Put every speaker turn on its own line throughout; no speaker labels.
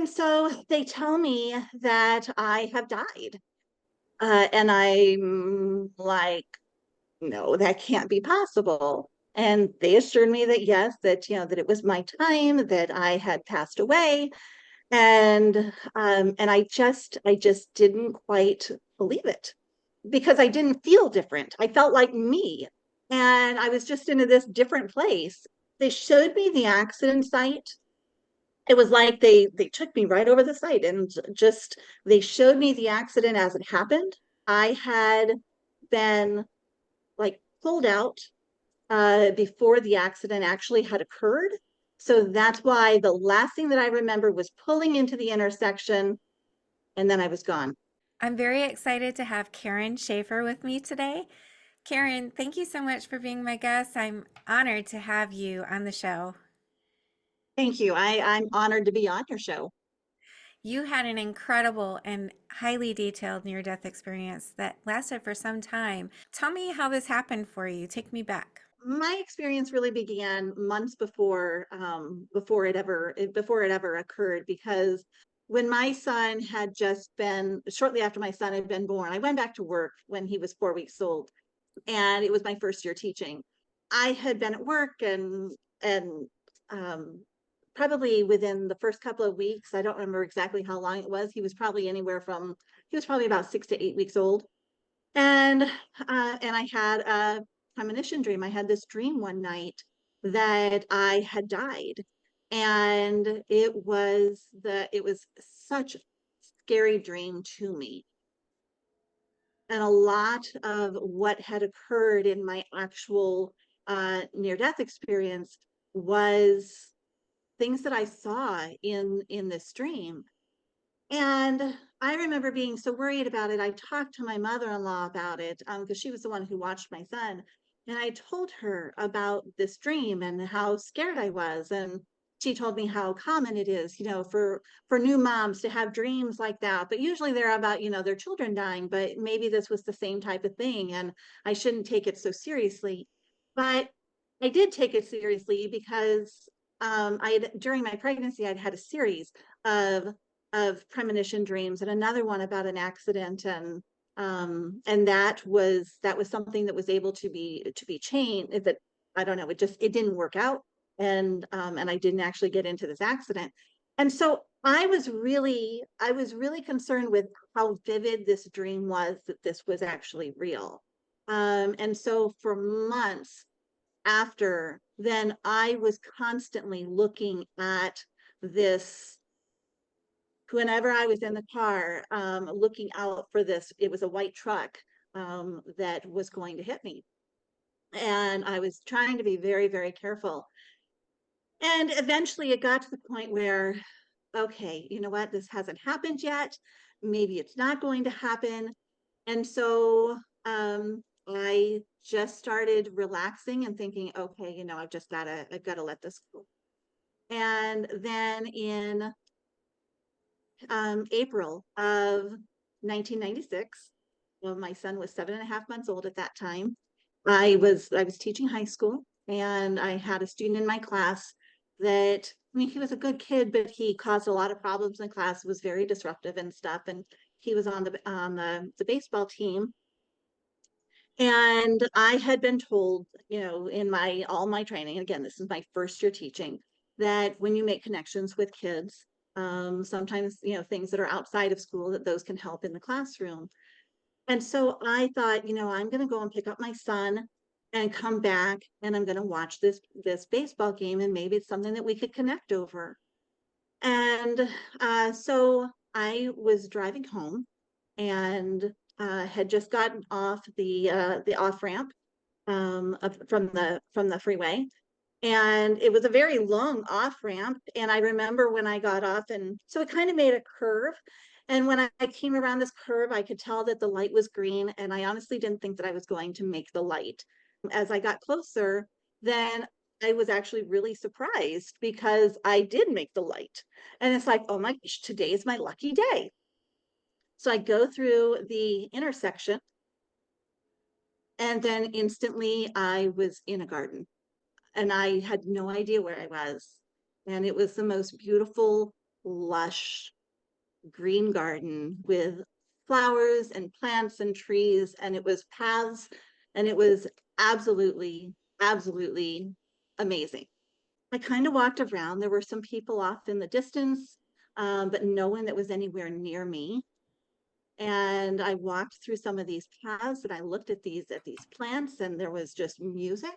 And so they tell me that I have died. And I'm like, no, that can't be possible. And they assured me that yes, that that it was my time, that I had passed away, and I just didn't quite believe it because I didn't feel different. I felt like me, and I was just in this different place. They showed me the accident site. It was like they took me right over the site and just they showed me the accident as it happened. I had been like pulled out before the accident actually had occurred. So that's why the last thing that I remember was pulling into the intersection and then I was gone.
I'm very excited to have Karen Schaeffer with me today. Karen, thank you so much for being my guest. I'm honored to have you on the show.
Thank you. I'm honored to be on your show.
You had an incredible and highly detailed near death experience that lasted for some time. Tell me how this happened for you. Take me back.
My experience really began months before it ever occurred because when my son had just been shortly after my son had been born, I went back to work when he was 4 weeks old, and it was my first year teaching. I had been at work and um, probably within the first couple of weeks, I don't remember exactly how long it was. He was probably about 6 to 8 weeks old, and I had a premonition dream. I had this dream one night that I had died, and it was such a scary dream to me. And a lot of what had occurred in my actual near-death experience was things that I saw in this dream. And I remember being so worried about it. I talked to my mother-in-law about it because she was the one who watched my son. And I told her about this dream and how scared I was. And she told me how common it is, for new moms to have dreams like that. But usually they're about, their children dying. But maybe this was the same type of thing, and I shouldn't take it so seriously. But I did take it seriously because during my pregnancy, I'd had a series of premonition dreams and another one about an accident, and that was something that was able to be changed. That I don't know, it didn't work out, and I didn't actually get into this accident. And so I was really concerned with how vivid this dream was, that this was actually real. And so for months after then, I was constantly looking at this. Whenever I was in the car, looking out for this, it was a white truck that was going to hit me. And I was trying to be very, very careful. And eventually it got to the point where, okay, you know what? This hasn't happened yet. Maybe it's not going to happen. And so I just started relaxing and thinking, okay, I've got to let this go. And then in April of 1996. Well, my son was 7.5 months old at that time. I was teaching high school, and I had a student in my class that, I mean, he was a good kid, but he caused a lot of problems in class, was very disruptive and stuff. And he was on the baseball team. And I had been told, in my all my training, again, this is my first year teaching, that when you make connections with kids, sometimes, things that are outside of school, that those can help in the classroom. And so I thought, I'm going to go and pick up my son and come back, and I'm going to watch this baseball game, and maybe it's something that we could connect over. And so I was driving home, and had just gotten off the off ramp from the freeway, and it was a very long off ramp. And I remember when I got off, and so it kind of made a curve. And when I came around this curve, I could tell that the light was green, and I honestly didn't think that I was going to make the light. As I got closer, then I was actually really surprised because I did make the light. And it's like, oh my gosh, today is my lucky day. So I go through the intersection, and then instantly I was in a garden, and I had no idea where I was. And it was the most beautiful lush green garden with flowers and plants and trees, and it was paths, and it was absolutely, absolutely amazing. I kind of walked around. There were some people off in the distance, but no one that was anywhere near me. And I walked through some of these paths and I looked at these plants, and there was just music.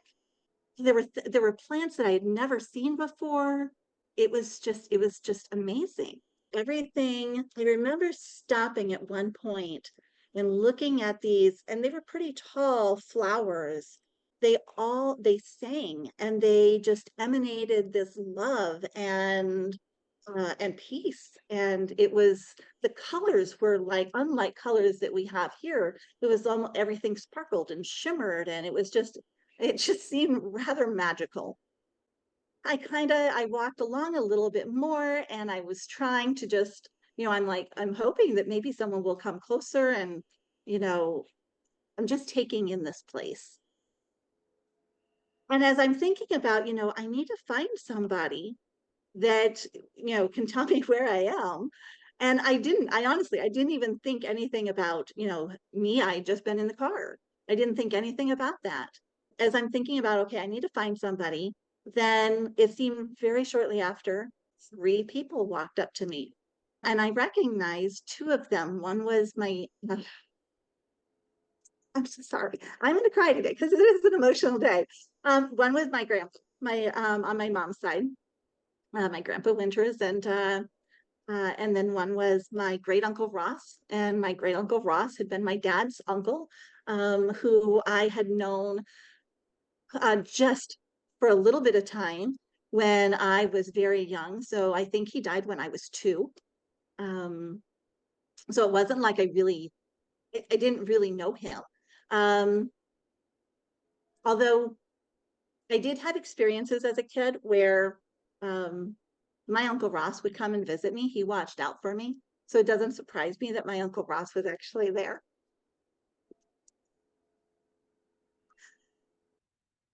There were plants that I had never seen before. It was just amazing. Everything. I remember stopping at one point and looking at these, and they were pretty tall flowers. They sang, and they just emanated this love and peace. And it was, the colors were like unlike colors that we have here. It was almost everything sparkled and shimmered, and it just seemed rather magical. I walked along a little bit more, and I was trying to just, I'm like, I'm hoping that maybe someone will come closer, and, you know, I'm just taking in this place. And as I'm thinking about, I need to find somebody that, can tell me where I am. And I didn't even think anything about, me. I had just been in the car. I didn't think anything about that. As I'm thinking about, okay, I need to find somebody, then it seemed very shortly after, three people walked up to me. And I recognized two of them. One was I'm so sorry. I'm going to cry today because it is an emotional day. One was my grandpa, on my mom's side, my grandpa Winters, and then one was my great uncle Ross. And my great uncle Ross had been my dad's uncle, who I had known just for a little bit of time when I was very young. So I think he died when I was 2. Um, so it wasn't like I didn't really know him. Um, Although I did have experiences as a kid where um, my Uncle Ross would come and visit me. He watched out for me. So it doesn't surprise me that my Uncle Ross was actually there.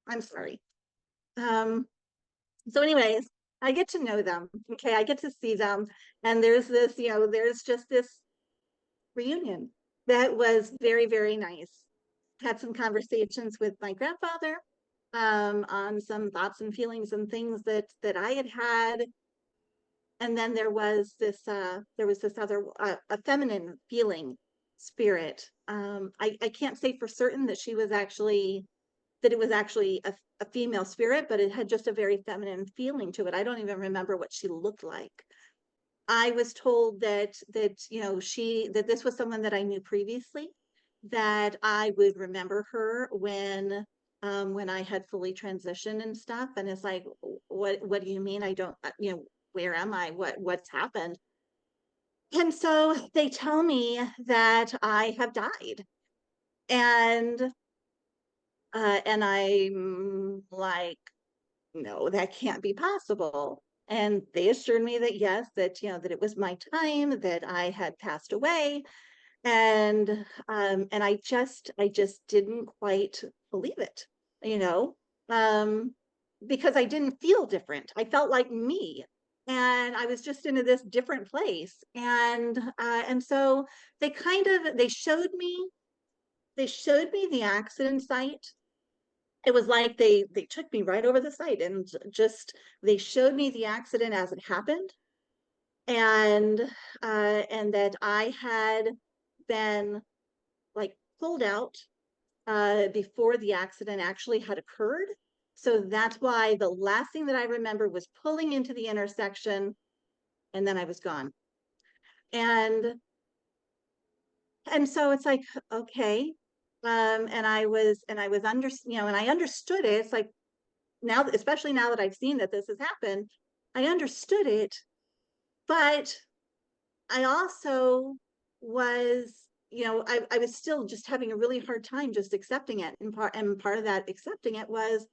I'm sorry. Um, so anyways, I get to know them. Okay, I get to see them. And there's just this reunion that was very, very nice. Had some conversations with my grandfather on some thoughts and feelings and things that I had had. And then there was this other a feminine feeling spirit. I can't say for certain that it was actually a female spirit, but it had just a very feminine feeling to it. I don't even remember what she looked like. I was told that this was someone that I knew previously, that I would remember her when I had fully transitioned and stuff. And it's like, what do you mean? I don't, where am I? What's happened? And so they tell me that I have died. And and I'm like, no, that can't be possible. And they assured me that yes, that it was my time, that I had passed away. And I just didn't quite believe it, you know, um, because I didn't feel different. I felt like me. And I was just in this different place. And so they showed me the accident site. It was like they took me right over the site, and just they showed me the accident as it happened, and and that I had been like pulled out before the accident actually had occurred. So that's why the last thing that I remember was pulling into the intersection, and then I was gone. And and so it's like, okay. And I was and I understood it. It's like, now, especially now that I've seen that this has happened, I understood it, but I also was, I was still just having a really hard time just accepting it. And part of that accepting it was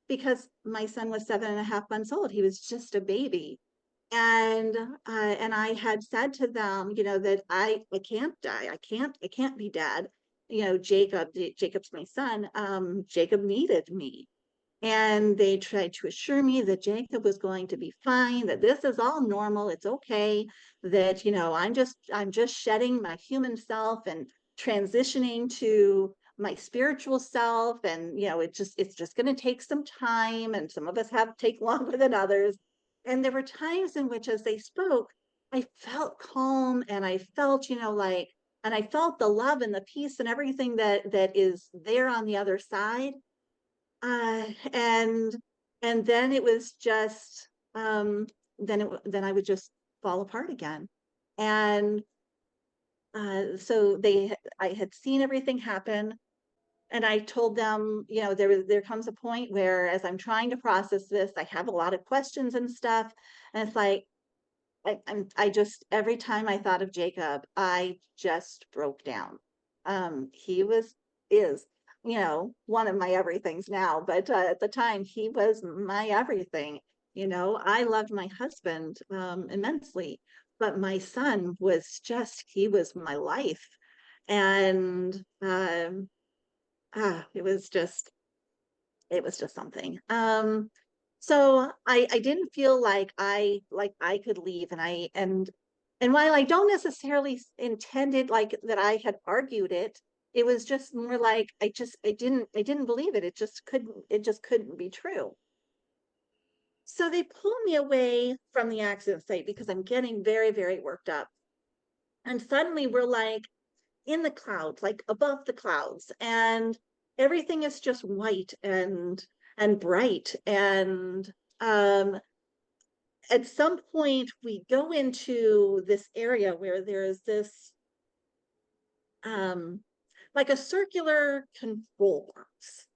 because my son was 7.5 months old. He was just a baby. And I had said to them, that I can't die. I can't be dead. Jacob's my son. Jacob needed me. And they tried to assure me that Jacob was going to be fine, that this is all normal, it's okay, that, I'm just shedding my human self and transitioning to my spiritual self. And, it's just going to take some time. And some of us have take longer than others. And there were times in which, as they spoke, I felt calm, and I felt, and I felt the love and the peace and everything that is there on the other side. uh, and and then it was just then I would just fall apart again. And so I had seen everything happen, and I told them, there comes a point where, as I'm trying to process this, I have a lot of questions and stuff. And it's like, I just, every time I thought of Jacob, I just broke down. He is, one of my everythings now, but at the time he was my everything. I loved my husband immensely, but my son was he was my life. And it was just, something. So I didn't feel like I could leave. And while I don't necessarily intend it like that I had argued it, it was just more like I didn't believe it. It just couldn't be true. So they pulled me away from the accident site because I'm getting very, very worked up. And suddenly we're like in the clouds, like above the clouds, and everything is just white and bright. And um at some point we go into this area where there's this um like a circular control box,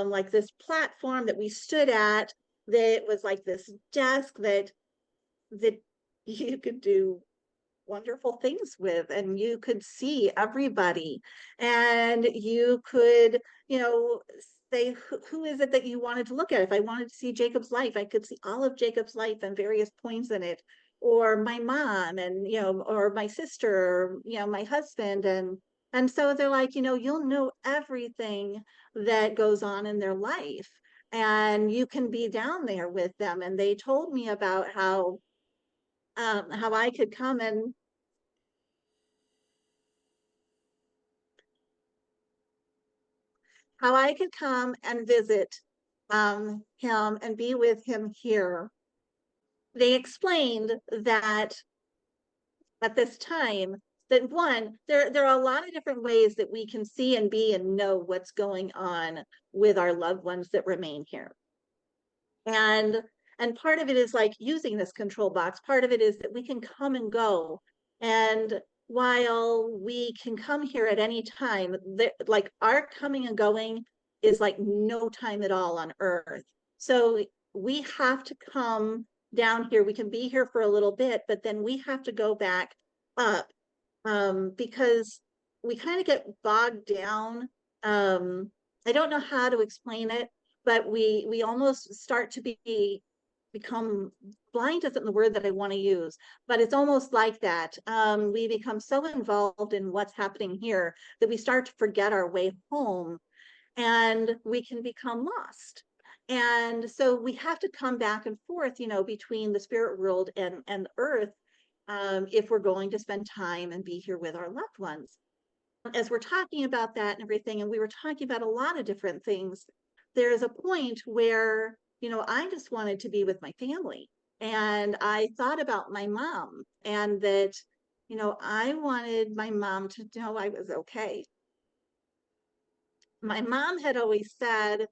like this platform that we stood at, that was like this desk that you could do wonderful things with, and you could see everybody, and you could, say who is it that you wanted to look at. If I wanted to see Jacob's life, I could see all of Jacob's life and various points in it, or my mom, and or my sister, or my husband. And so they're like, you'll know everything that goes on in their life, and you can be down there with them. And they told me about how I could come and visit him and be with him here. They explained that at this time, that one, there are a lot of different ways that we can see and be and know what's going on with our loved ones that remain here. and and part of it is like using this control box. Part of it is that we can come and go. And while we can come here at any time, like our coming and going is like no time at all on earth. So we have to come down here. We can be here for a little bit, but then we have to go back up, because we kind of get bogged down. I don't know how to explain it, but we almost start to become blind isn't the word that I want to use, but it's almost like that. We become so involved in what's happening here that we start to forget our way home, and we can become lost. And so we have to come back and forth, between the spirit world and earth, if we're going to spend time and be here with our loved ones. As we're talking about that and everything, and we were talking about a lot of different things, there's a point where, I just wanted to be with my family. And I thought about my mom, and that, I wanted my mom to know I was okay. My mom had always said,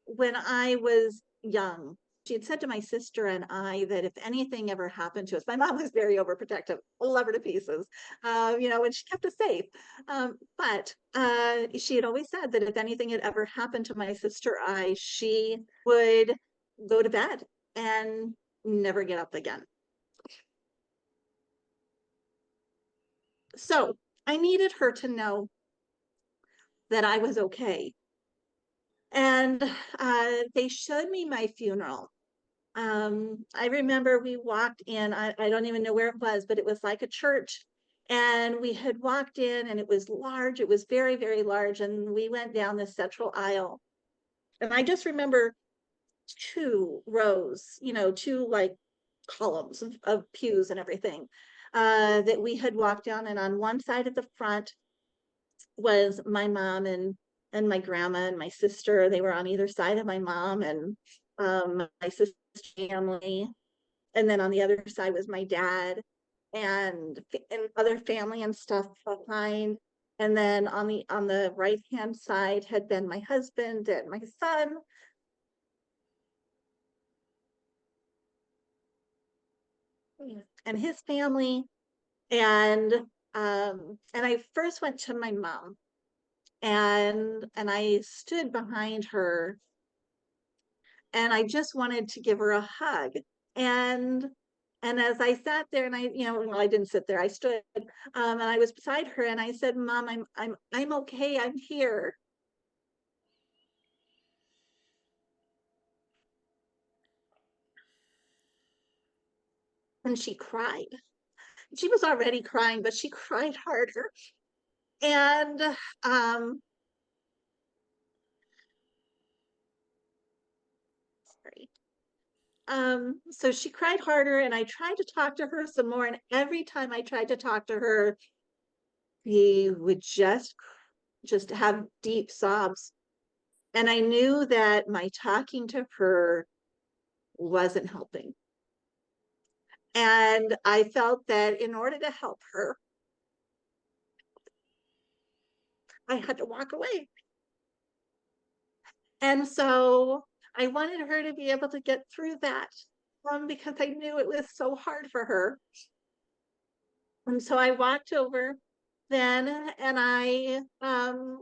when I was young, she had said to my sister and I that if anything ever happened to us, my mom was very overprotective. I love her to pieces, and she kept us safe. But she had always said that if anything had ever happened to my sister, she would go to bed and never get up again. So I needed her to know that I was okay. And they showed me my funeral. I remember we walked in, I don't even know where it was, but it was like a church. And we had walked in, and it was large. It was very, very large. And we went down this central aisle. And I just remember two rows, two like columns of pews and everything that we had walked down. And on one side at the front was my mom and my grandma and my sister. They were on either side of my mom and my sister's family. And then on the other side was my dad and other family and stuff behind. And then on the right hand side had been my husband and my son and his family. And I first went to my mom and I stood behind her and I just wanted to give her a hug. And and as I sat there and well, I didn't sit there, I stood, and I was beside her and I said, Mom, I'm okay, I'm here. And she cried. She was already crying, but she cried harder. And sorry. So she cried harder and I tried to talk to her some more. And every time I tried to talk to her, he would just have deep sobs. And I knew that my talking to her wasn't helping. And I felt that in order to help her, I had to walk away. And so I wanted her to be able to get through that because I knew it was so hard for her. And so I walked over then and I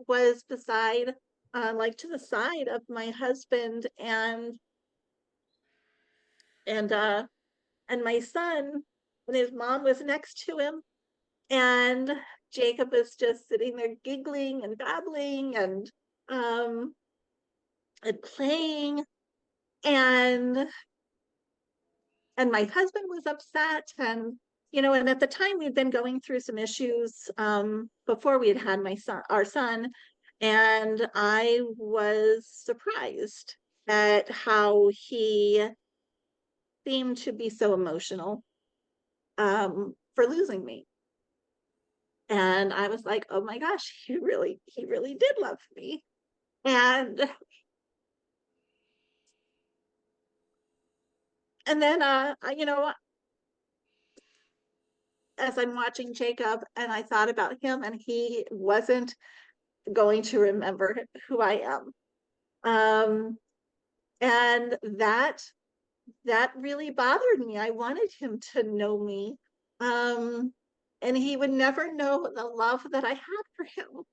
was beside, like to the side of my husband and uh, and my son, and his mom was next to him. And Jacob was just sitting there giggling and babbling um and playing and and my husband was upset and at the time we'd been going through some issues before we had had our son, and I was surprised at how he seemed to be so emotional for losing me. And I was like, oh my gosh, he really did love me. And and then as I'm watching Jacob and I thought about him and he wasn't going to remember who I am. Um and that really bothered me. I wanted him to know me. Um and he would never know the love that I had for him.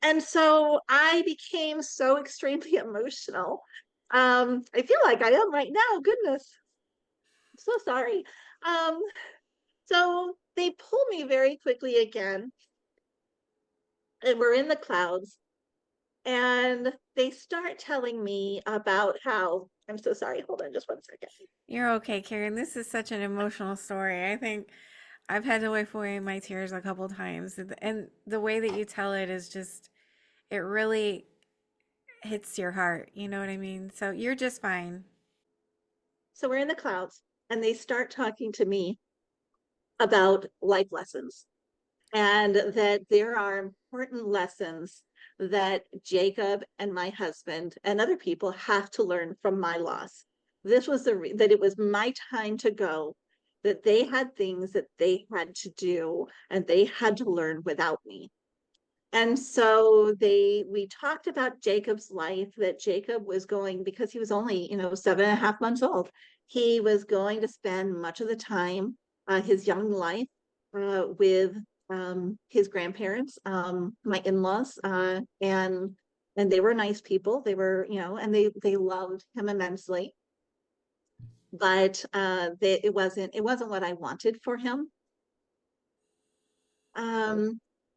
And so I became so extremely emotional. I feel like I am right now. Goodness, I'm so sorry. Um, so they pull me very quickly again, and we're in the clouds, and they start telling me about how I'm so sorry. Hold on just one second.
You're okay, Karen. This is such an emotional story. I think I've had to wipe away my tears a couple times. And the way that you tell it is just, it really hits your heart. You know what I mean? So you're just fine.
So we're in the clouds, and they start talking to me about life lessons and that there are important lessons that Jacob and my husband and other people have to learn from my loss. This was that it was my time to go, that they had things that they had to do and they had to learn without me. And so we talked about Jacob's life, that Jacob was going, because he was only 7.5 months old, he was going to spend much of the time, his young life, with his grandparents, my in-laws, and they were nice people. They were, and they loved him immensely. But it wasn't what I wanted for him.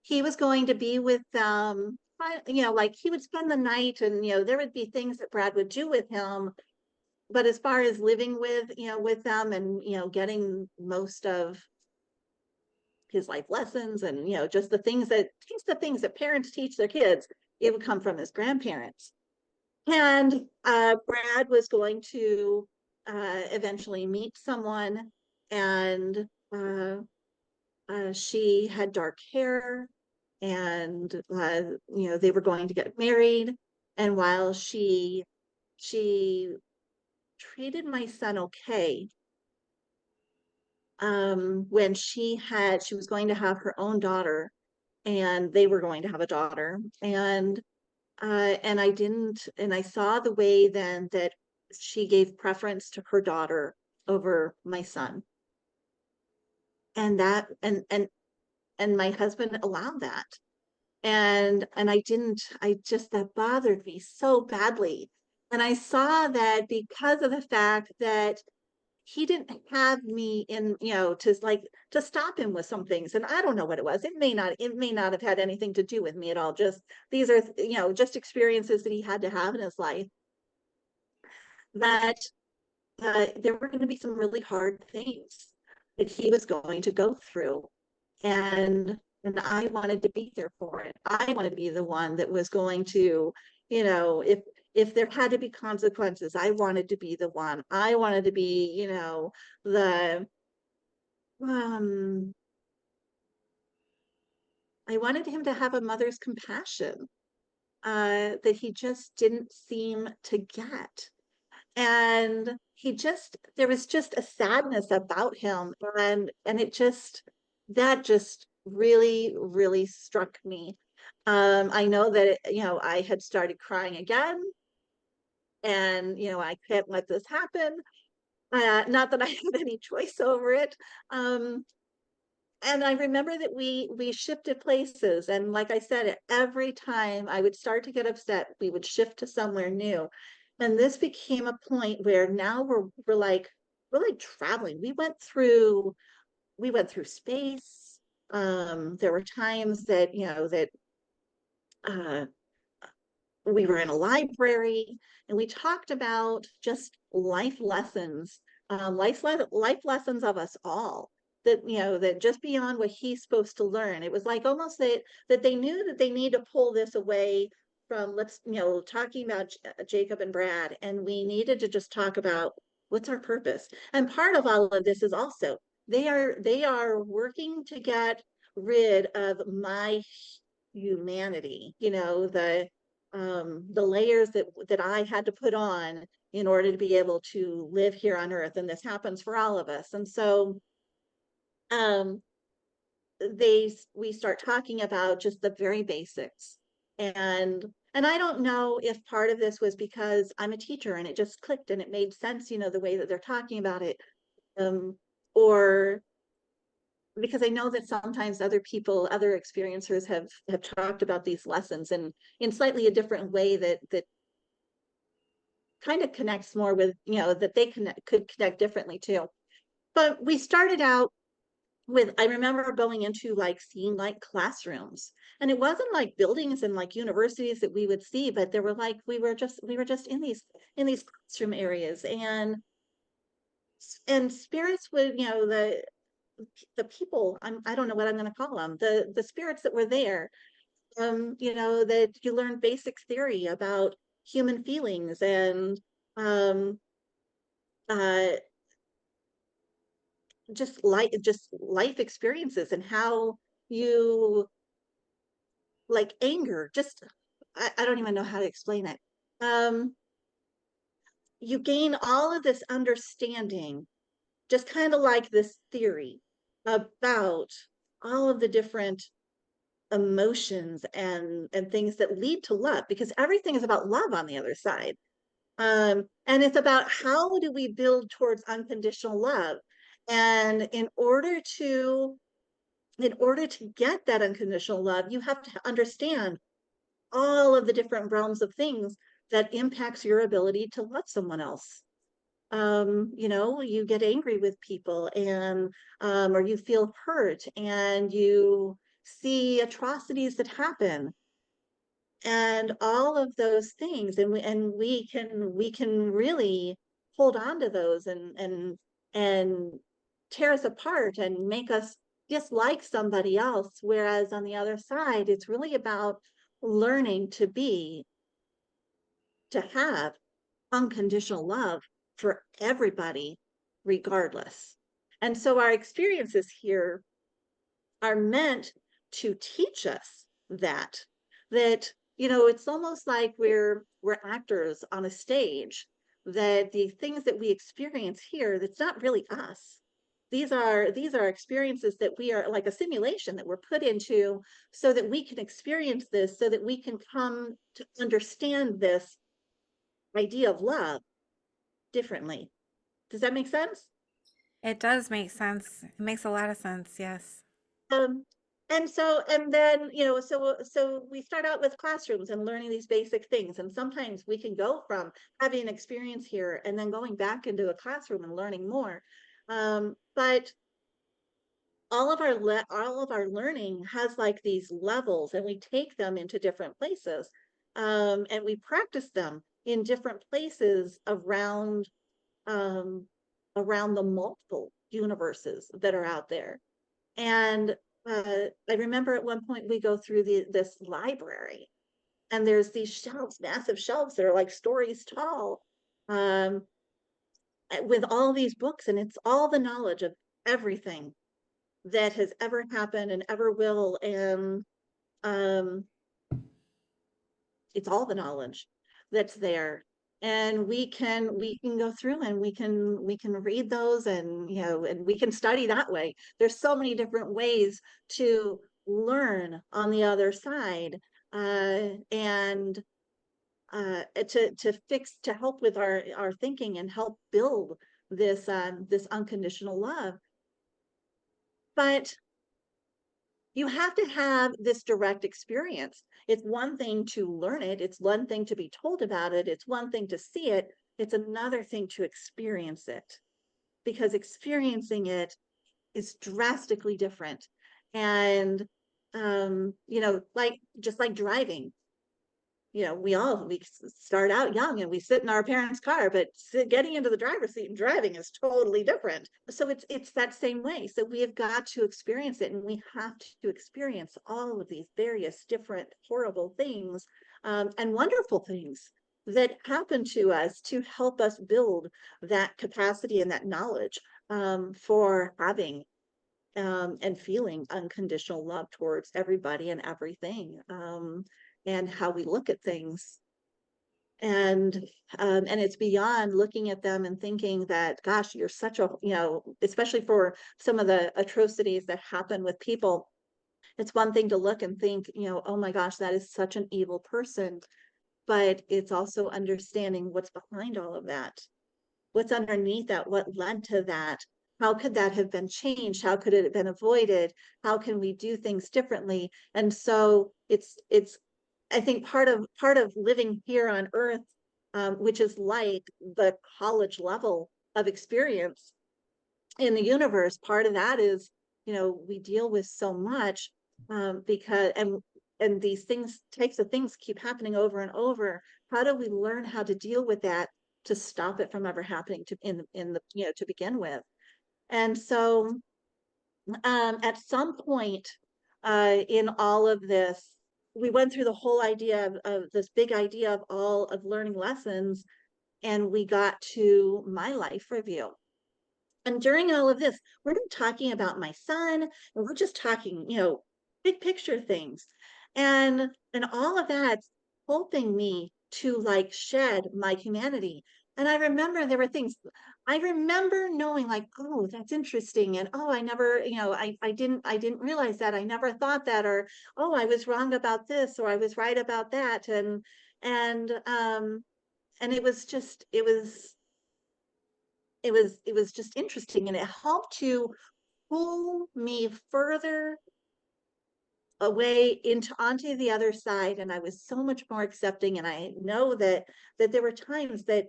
He was going to be with like he would spend the night, and there would be things that Brad would do with him, but as far as living with them and getting most of his life lessons and just the things that parents teach their kids, it would come from his grandparents. And Brad was going to eventually meet someone, and she had dark hair, and they were going to get married. And while she treated my son okay, when she was going to have her own daughter, and they were going to have a daughter, and I didn't, and I saw the way then that she gave preference to her daughter over my son. And that, and my husband allowed that. And I didn't, I just, that bothered me so badly. And I saw that because of the fact that he didn't have me in, to like, to stop him with some things. And I don't know what it was. It may not have had anything to do with me at all. Just, these are, just experiences that he had to have in his life, that there were going to be some really hard things that he was going to go through. And I wanted to be there for it. I wanted to be the one that was going to, if there had to be consequences, I wanted to be the one. I wanted to be, the um I wanted him to have a mother's compassion that he just didn't seem to get. And there was just a sadness about him, and that just really, really struck me. I know that I had started crying again, and I can't let this happen. Not that I had any choice over it. And I remember that we shifted places, and like I said, every time I would start to get upset, we would shift to somewhere new. And this became a point where now we're like traveling. We went through space. There were times that uh we were in a library, and we talked about just life lessons, life lessons of us all, that just beyond what he's supposed to learn. It was like almost that they knew that they need to pull this away from, let's, talking about Jacob and Brad, and we needed to just talk about what's our purpose. And part of all of this is also they are working to get rid of my humanity, the layers that I had to put on in order to be able to live here on earth. And this happens for all of us. And so um, we start talking about just the very basics. And I don't know if part of this was because I'm a teacher and it just clicked and it made sense, the way that they're talking about it. Or because I know that sometimes other people, other experiencers have talked about these lessons and in slightly a different way that kind of connects more with, that they could connect differently too. But we started out with, I remember going into like seeing like classrooms, and it wasn't like buildings and like universities that we would see, but there were like, we were just in these classroom areas, and spirits would, the people, I don't know what I'm going to call them, the spirits that were there, that you learn basic theory about human feelings, and um uh just life experiences, and how you, like, anger, just, I don't even know how to explain it. um you gain all of this understanding, just kind of like this theory about all of the different emotions and things that lead to love, because everything is about love on the other side. And it's about how do we build towards unconditional love. And in order to get that unconditional love, you have to understand all of the different realms of things that impacts your ability to love someone else. You get angry with people, and or you feel hurt, and you see atrocities that happen, and all of those things, and we can really hold on to those, and tear us apart and make us dislike somebody else, whereas on the other side, it's really about learning to have unconditional love for everybody, regardless. And so our experiences here are meant to teach us that it's almost like we're actors on a stage, that the things that we experience here, that's not really us. These are experiences that we are like a simulation that we're put into so that we can experience this, so that we can come to understand this idea of love differently. Does that make sense?
It does make sense. It makes a lot of sense. Yes.
Um, and then, so we start out with classrooms and learning these basic things. And sometimes we can go from having an experience here and then going back into a classroom and learning more. But all of our learning has like these levels, and we take them into different places. And we practice them in different places um, around the multiple universes that are out there. And I remember at one point we go through this library, and there's these shelves, massive shelves that are like stories tall, um, with all these books, and it's all the knowledge of everything that has ever happened and ever will. And um, it's all the knowledge that's there. And we can go through and we can read those, and and we can study that way. There's so many different ways to learn on the other side, and to help with our thinking and help build this unconditional love. But you have to have this direct experience. It's one thing to learn it, it's one thing to be told about it, it's one thing to see it, it's another thing to experience it, because experiencing it is drastically different. And like just like driving, we start out young and we sit in our parents' car, but getting into the driver's seat and driving is totally different. So it's that same way. So we have got to experience it, and we have to experience all of these various different horrible things, and wonderful things that happen to us to help us build that capacity and that knowledge, for having, and feeling unconditional love towards everybody and everything, and how we look at things. And it's beyond looking at them and thinking that, gosh, you're such a, especially for some of the atrocities that happen with people. It's one thing to look and think, oh my gosh, that is such an evil person. But it's also understanding what's behind all of that, what's underneath that, what led to that, how could that have been changed, how could it have been avoided, how can we do things differently. And so it's I think part of living here on earth, which is like the college level of experience in the universe, part of that is, we deal with so much, because and these types of things keep happening over and over. How do we learn how to deal with that, to stop it from ever happening in the to begin with? And so, at some point, in all of this, we went through the whole idea of this big idea of all of learning lessons, and we got to my life review. And during all of this, we're not talking about my son, and we're just talking, big picture things. And all of that's helping me to like shed my humanity. And I remember there were things I remember knowing, like, oh, that's interesting. And oh, I never, I didn't realize that. I never thought that, or oh, I was wrong about this, or I was right about that. And it was just interesting, and it helped to pull me further away into onto the other side. And I was so much more accepting, and I know that there were times that,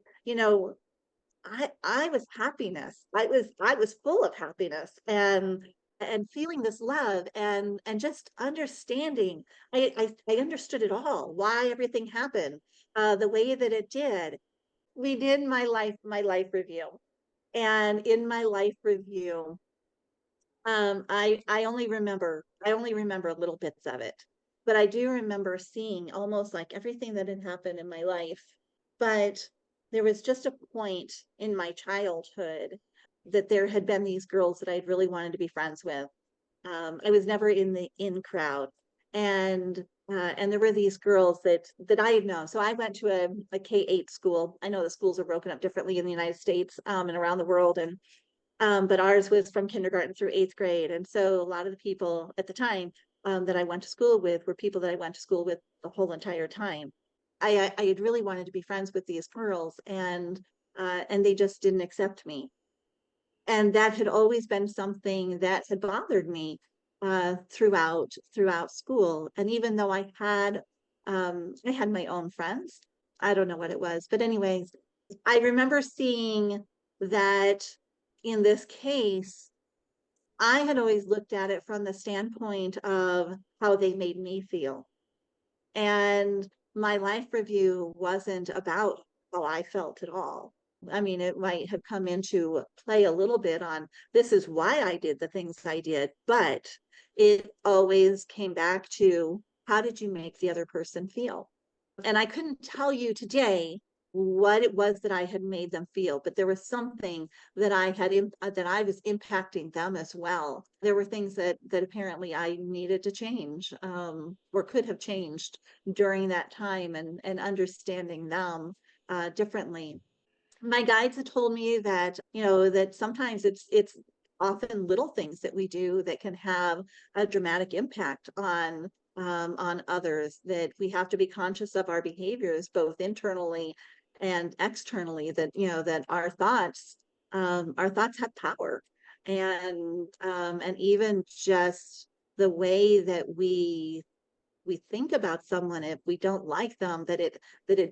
I was happiness, I was full of happiness, and feeling this love, and just understanding. I understood it all, why everything happened, the way that it did. We did my life review. And in my life review, I only remember little bits of it. but I do remember seeing almost like everything that had happened in my life. But there was just a point in my childhood that there had been these girls that I'd really wanted to be friends with. I was never in the in crowd, and there were these girls that I had known. So I went to a K-8 school. I know the schools are broken up differently in the United States, and around the world, and but ours was from kindergarten through 8th grade. And so a lot of the people at the time, that I went to school with were people that I went to school with the whole entire time. I had really wanted to be friends with these girls, and they just didn't accept me. And that had always been something that had bothered me, throughout school. And even though I had my own friends, I don't know what it was, but anyways, I remember seeing that in this case, I had always looked at it from the standpoint of how they made me feel. And my life review wasn't about how I felt at all. I mean, it might have come into play a little bit on this is why I did the things I did, but it always came back to how did you make the other person feel? And I couldn't tell you today what it was that I had made them feel, but there was something that that I was impacting them as well. There were things that apparently I needed to change, or could have changed during that time, and understanding them differently. My guides had told me that, that sometimes it's often little things that we do that can have a dramatic impact on others, that we have to be conscious of our behaviors both internally and externally, that that our thoughts have power. And even just the way that we think about someone, if we don't like them, that it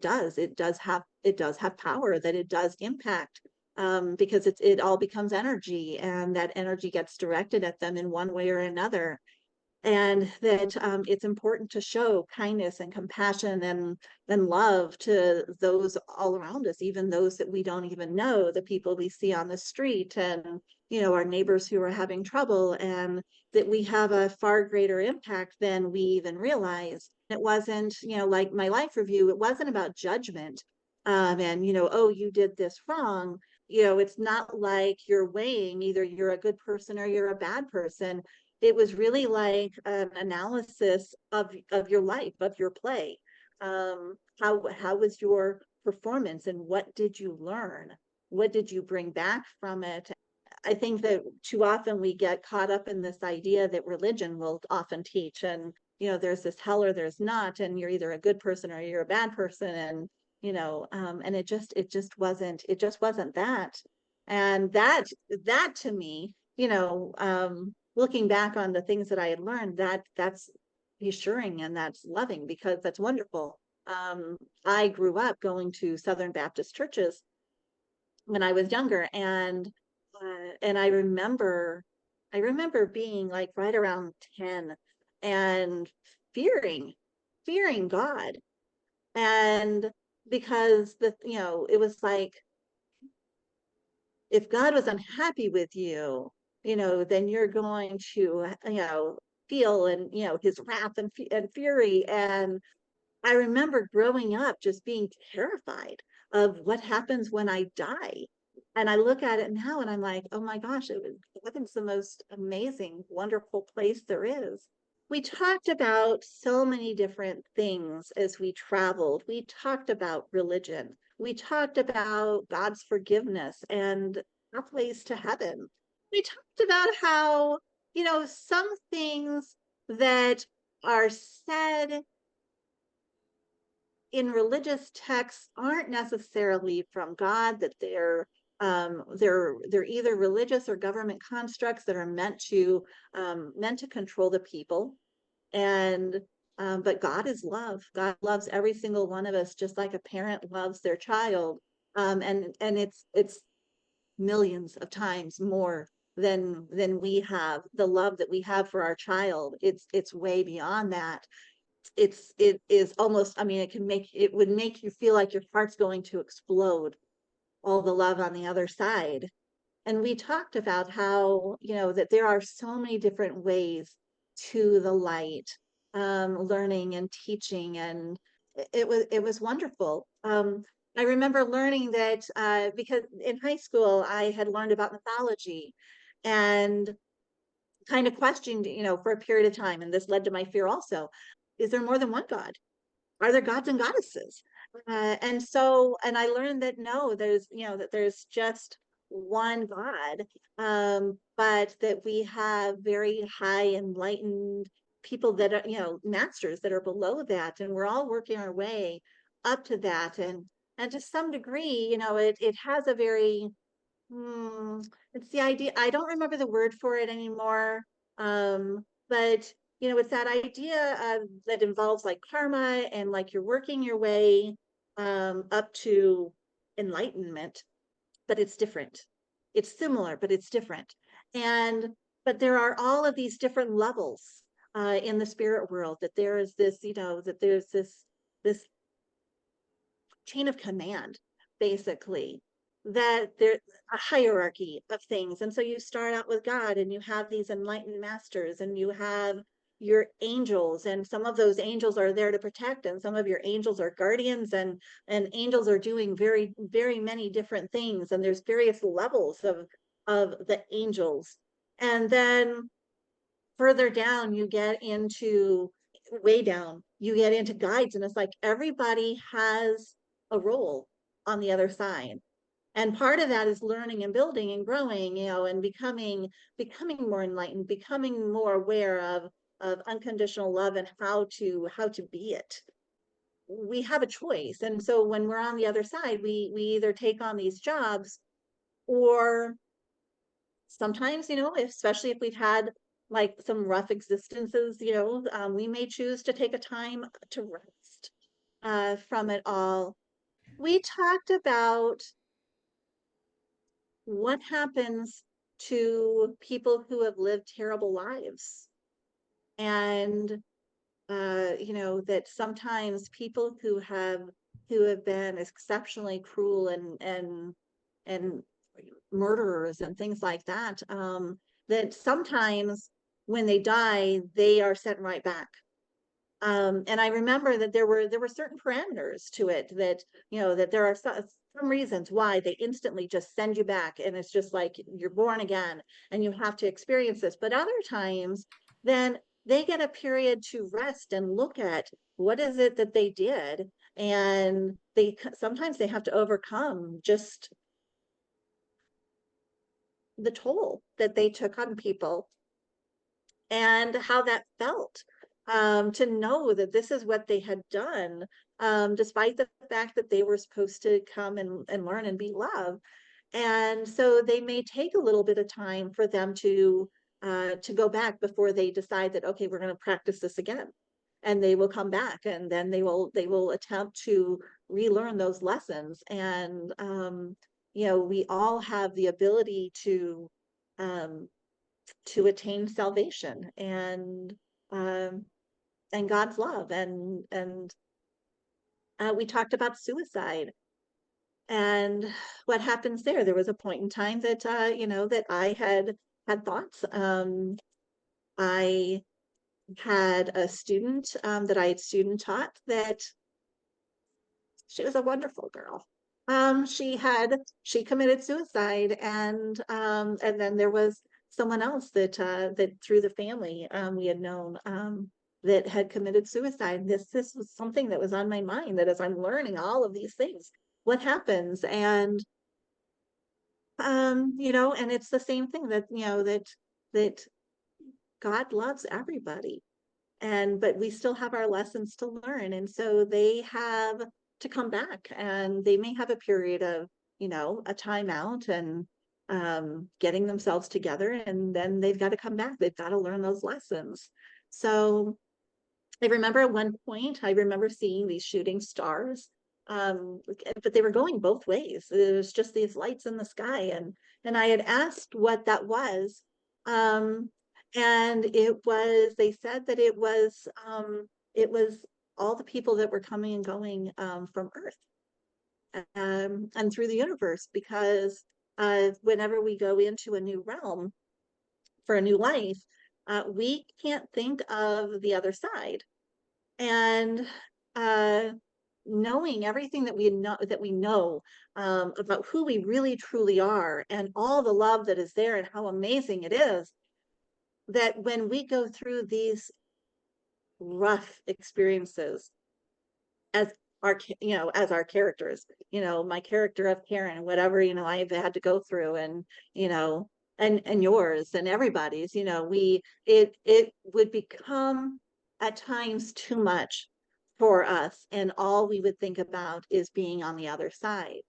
does have power, that it does impact, because it all becomes energy, and that energy gets directed at them in one way or another. And that, it's important to show kindness and compassion and love to those all around us, even those that we don't even know, the people we see on the street, and our neighbors who are having trouble, and that we have a far greater impact than we even realize. It wasn't, like my life review, it wasn't about judgment, and oh, you did this wrong. It's not like you're weighing either you're a good person or you're a bad person. It was really like an analysis of your life, of your play. How was your performance, and what did you learn? What did you bring back from it? I think that too often we get caught up in this idea that religion will often teach, and there's this hell or there's not, and you're either a good person or you're a bad person, and it just wasn't that. And that to me, looking back on the things that I had learned, that's reassuring and that's loving, because that's wonderful. I grew up going to Southern Baptist churches when I was younger, and I remember being like right around 10, and fearing fearing God. And because it was like, if God was unhappy with you, then you're going to, feel, and his wrath and fury. And I remember growing up just being terrified of what happens when I die. And I look at it now and I'm like, oh my gosh, heaven's the most amazing, wonderful place there is. We talked about so many different things as we traveled. We talked about religion. We talked about God's forgiveness and pathways to heaven. We talked about how, some things that are said in religious texts aren't necessarily from God, that they're either religious or government constructs that are meant to control the people. And but God is love. God loves every single one of us, just like a parent loves their child. And it's millions of times more than we have the love that we have for our child. It's way beyond that. It is almost, I mean, it would make you feel like your heart's going to explode, all the love on the other side. And we talked about how, that there are so many different ways to the light. learning and teaching, and it was wonderful. I remember learning that because in high school I had learned about mythology and kind of questioned, for a period of time, and this led to my fear also. Is there more than one God? Are there gods and goddesses? And I learned that no, that there's just one God, but that we have very high enlightened people that are, masters that are below that, and we're all working our way up to that. And to some degree, it has a very Hmm, it's the idea. I don't remember the word for it anymore. But it's that idea that involves like karma and like you're working your way up to enlightenment, but it's different. It's similar, but it's different. And but there are all of these different levels in the spirit world. That there is this, that there's this chain of command, basically, that there's a hierarchy of things. And so you start out with God and you have these enlightened masters and you have your angels, and some of those angels are there to protect, and some of your angels are guardians, and angels are doing very, very many different things, and there's various levels of the angels. And then further down you get into way down you get into guides, and it's like everybody has a role on the other side, and part of that is learning and building and growing, and becoming more enlightened, becoming more aware of unconditional love and how to be it. We have a choice, and so when we're on the other side, we either take on these jobs, or sometimes, especially if we've had like some rough existences, we may choose to take a time to rest from it all. We talked about what happens to people who have lived terrible lives, and that sometimes people who have been exceptionally cruel and murderers and things like that, that sometimes when they die, they are sent right back. And I remember that there were certain parameters to it, that that there are some reasons why they instantly just send you back, and it's just like you're born again and you have to experience this. But other times, then they get a period to rest and look at what is it that they did, and sometimes they have to overcome just the toll that they took on people, and how that felt, to know that this is what they had done, despite the fact that they were supposed to come and learn and be loved. And so they may take a little bit of time for them to go back before they decide that, okay, we're going to practice this again. And they will come back, and then they will attempt to relearn those lessons. And we all have the ability um, to attain salvation um, and God's love. And we talked about suicide and what happens there. There was a point in time that that I had thoughts. I had a student that I had student taught, that she was a wonderful girl. She committed suicide, and then there was someone else that through the family we had known, that had committed suicide. This was something that was on my mind, that as I'm learning all of these things, what happens. And it's the same thing, that that God loves everybody, but we still have our lessons to learn, and so they have to come back, and they may have a period of a timeout, and getting themselves together, and then they've got to come back. They've got to learn those lessons. So I remember at one point, I remember seeing these shooting stars, but they were going both ways. It was just these lights in the sky, and I had asked what that was, um, and they said that it was all the people that were coming and going from Earth, and through the universe, because whenever we go into a new realm for a new life, we can't think of the other side. And uh, knowing everything that we know about who we really truly are and all the love that is there and how amazing it is, that when we go through these rough experiences as as our characters, my character of Karen, whatever, I've had to go through, and you know and yours and everybody's, it would become at times too much for us, and all we would think about is being on the other side.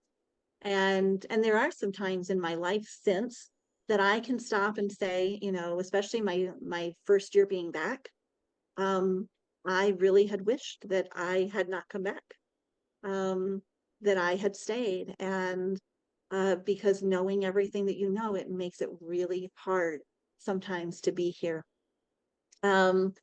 And there are some times in my life since that I can stop and say, especially my first year being back, um I really had wished that I had not come back, um, that I had stayed. And because knowing everything that it makes it really hard sometimes to be here. Um,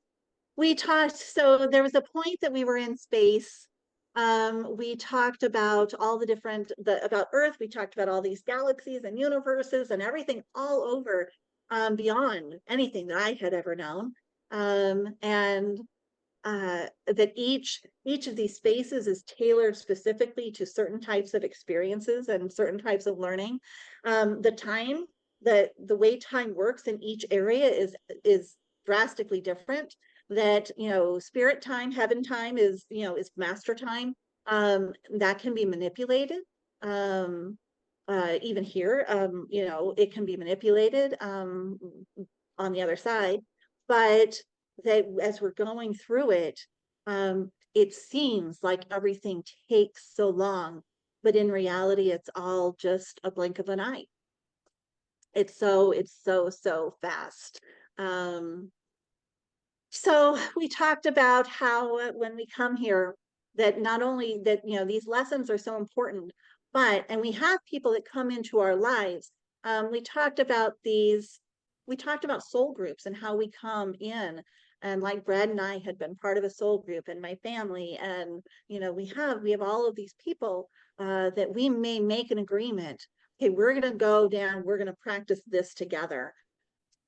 we talked, so there was a point that we were in space. We talked about all the different, about Earth. We talked about all these galaxies and universes and everything all over, beyond anything that I had ever known. And that each of these spaces is tailored specifically to certain types of experiences and certain types of learning. The time, the way time works in each area is drastically different. That spirit time, heaven time is master time. That can be manipulated. Um, Even here, it can be manipulated on the other side, but that as we're going through it, it seems like everything takes so long, but in reality, it's all just a blink of an eye. It's so fast. Um, so we talked about how when we come here, that not only that, these lessons are so important, but, and we have people that come into our lives. We talked about soul groups and how we come in. And like Brad and I had been part of a soul group, and my family, and, we have all of these people that we may make an agreement. Okay, we're going to go down, we're going to practice this together.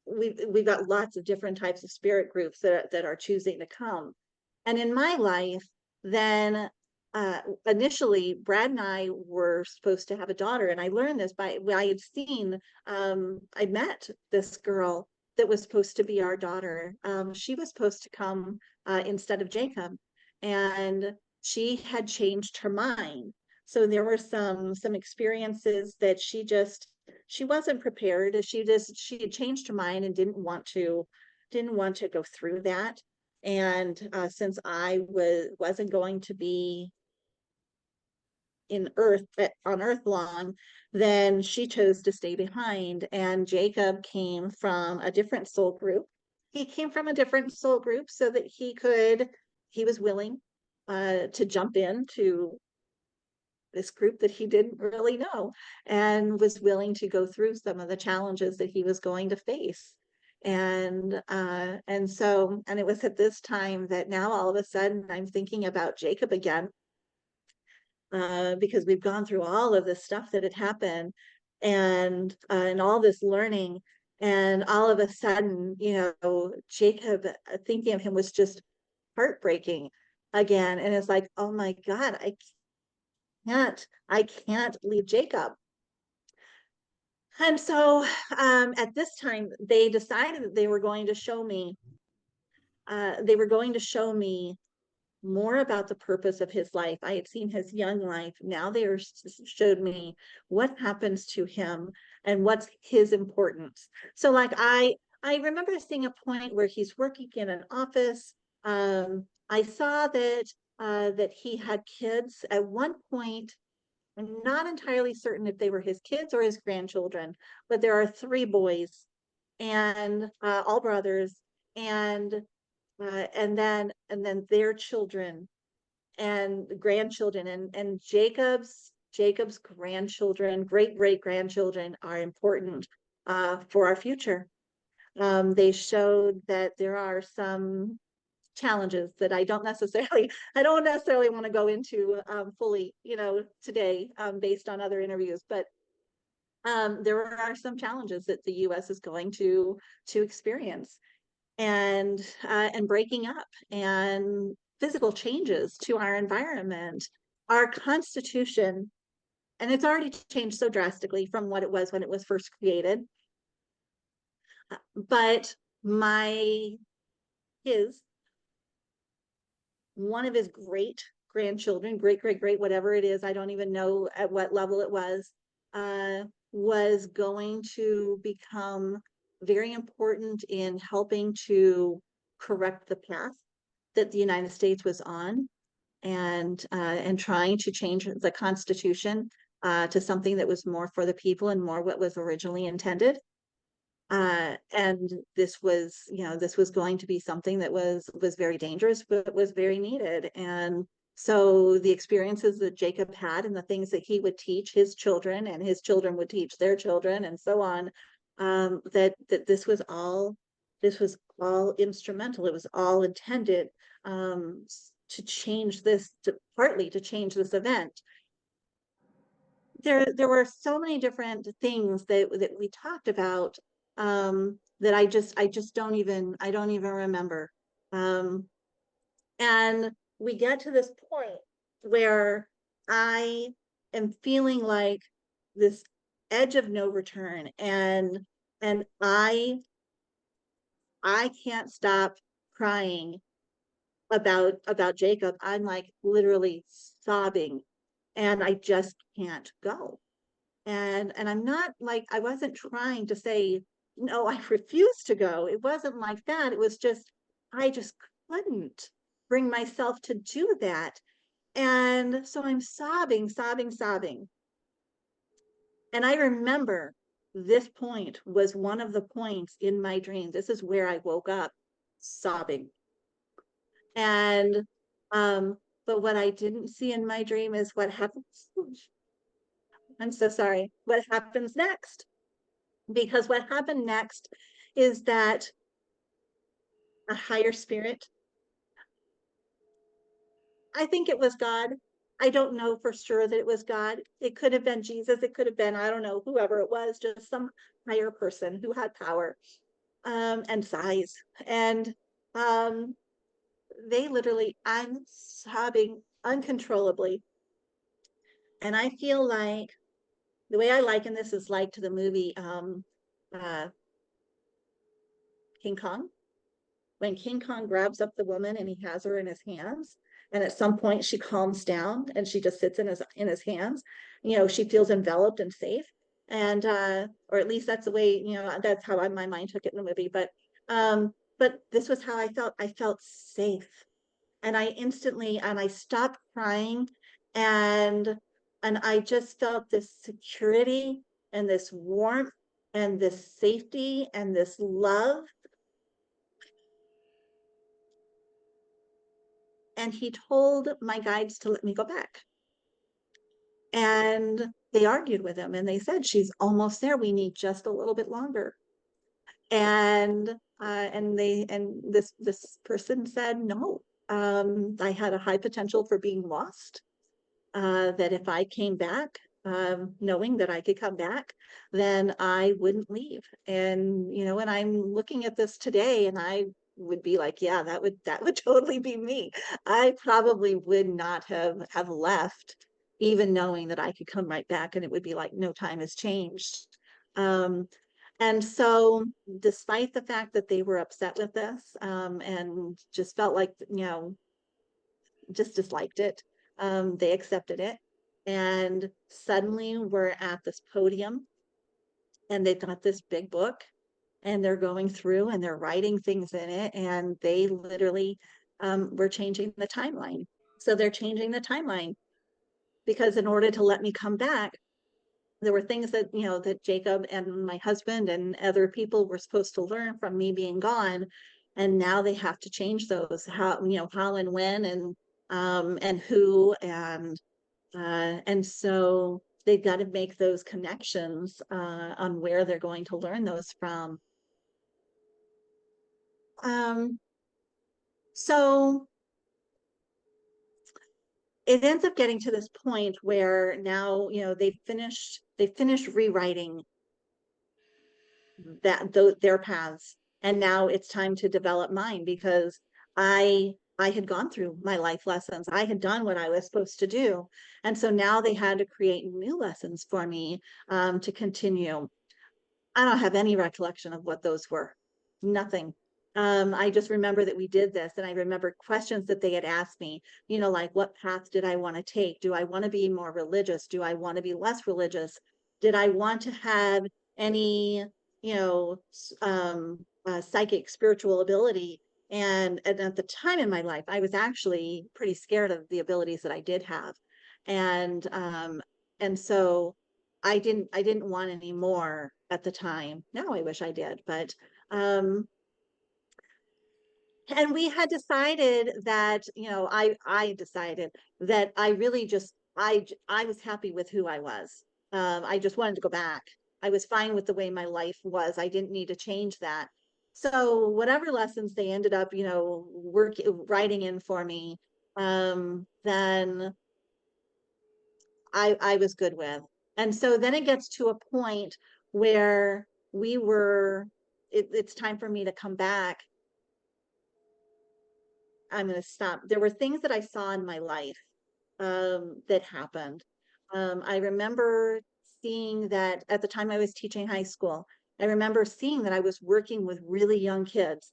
We've got lots of different types of spirit groups that are choosing to come. And in my life, then initially Brad and I were supposed to have a daughter, and I learned this by I had seen, I met this girl that was supposed to be our daughter. She was supposed to come instead of Jacob, and she had changed her mind. So there were some experiences that she wasn't prepared. She had changed her mind and didn't want to go through that. And since I wasn't going to be on Earth long, then she chose to stay behind. And Jacob came from a different soul group. He came from a different soul group so that he was willing to jump into this group that he didn't really know, and was willing to go through some of the challenges that he was going to face. And it was at this time that now all of a sudden I'm thinking about Jacob again, because we've gone through all of this stuff that had happened, and all this learning, and all of a sudden, Jacob, thinking of him was just heartbreaking again. And it's like, oh my God, I can't leave Jacob. And so at this time, they decided that they were going to show me more about the purpose of his life. I had seen his young life. Now showed me what happens to him and what's his importance. So like I remember seeing a point where he's working in an office. I saw that he had kids at one point. I'm not entirely certain if they were his kids or his grandchildren, but there are three boys, and all brothers, and and then their children and grandchildren, and Jacob's grandchildren, great grandchildren, are important for our future. They showed that there are some challenges that I don't necessarily want to go into fully, today, based on other interviews, but there are some challenges that the U.S. is going to experience. and breaking up and physical changes to our environment. Our Constitution, and it's already changed so drastically from what it was when it was first created. But my his one of his great grandchildren, great, whatever it is, I don't even know at what level it was going to become very important in helping to correct the path that the United States was on, and trying to change the Constitution to something that was more for the people and more what was originally intended. And this was, this was going to be something that was very dangerous, but was very needed. And so the experiences that Jacob had and the things that he would teach his children and his children would teach their children and so on, that this was all instrumental. It was all intended to change this, partly to change this event. There were so many different things that we talked about, that I just don't even remember. Um, and we get to this point where I am feeling like this edge of no return, and I can't stop crying about Jacob. I'm like literally sobbing, and I just can't go. And I'm not like, I wasn't trying to say, no, I refuse to go. It wasn't like that. It was just, I just couldn't bring myself to do that. And so I'm sobbing. And I remember this point was one of the points in my dream. This is where I woke up sobbing. And, but what I didn't see in my dream is what happens. I'm so sorry. What happens next? Because what happened next is that a higher spirit, I think it was God. I don't know for sure that it was God. It could have been Jesus. It could have been, I don't know, whoever it was, just some higher person who had power, and size. And um, they literally, I'm sobbing uncontrollably. And I feel like the way I liken this is like to the movie uh, King Kong, when King Kong grabs up the woman and he has her in his hands, and at some point she calms down and she just sits in his hands. She feels enveloped and safe, and or at least that's the way, that's how my mind took it in the movie. But this was how I felt. I felt safe, and I stopped crying, and I just felt this security and this warmth and this safety and this love. And he told my guides to let me go back. And they argued with him and they said, she's almost there. We need just a little bit longer. And this person said, no, I had a high potential for being lost. That if I came back, knowing that I could come back, then I wouldn't leave. And when I'm looking at this today, and I would be like, yeah, that would totally be me. I probably would not have left, even knowing that I could come right back, and it would be like no time has changed. Um, and so, despite the fact that they were upset with this, and just felt like, just disliked it, they accepted it. And suddenly we're at this podium, and they've got this big book, and they're going through and they're writing things in it, and they literally were changing the timeline. So they're changing the timeline because in order to let me come back, there were things that, that Jacob and my husband and other people were supposed to learn from me being gone. And now they have to change those, how and when, and who, and so they've got to make those connections on where they're going to learn those from. So it ends up getting to this point where now, they finished rewriting their paths. And now it's time to develop mine because I had gone through my life lessons. I had done what I was supposed to do. And so now they had to create new lessons for me to continue. I don't have any recollection of what those were. Nothing. I just remember that we did this, and I remember questions that they had asked me, like what path did I want to take? Do I want to be more religious? Do I want to be less religious? Did I want to have any, psychic spiritual ability? And at the time in my life, I was actually pretty scared of the abilities that I did have. And so I didn't want any more at the time. Now I wish I did, but um and we had decided that, I decided that I really just I was happy with who I was. I just wanted to go back. I was fine with the way my life was. I didn't need to change that. So whatever lessons they ended up, writing in for me, then I was good with. And so then it gets to a point where it's time for me to come back. I'm going to stop. There were things that I saw in my life that happened. I remember seeing that at the time I was teaching high school. I remember seeing that I was working with really young kids.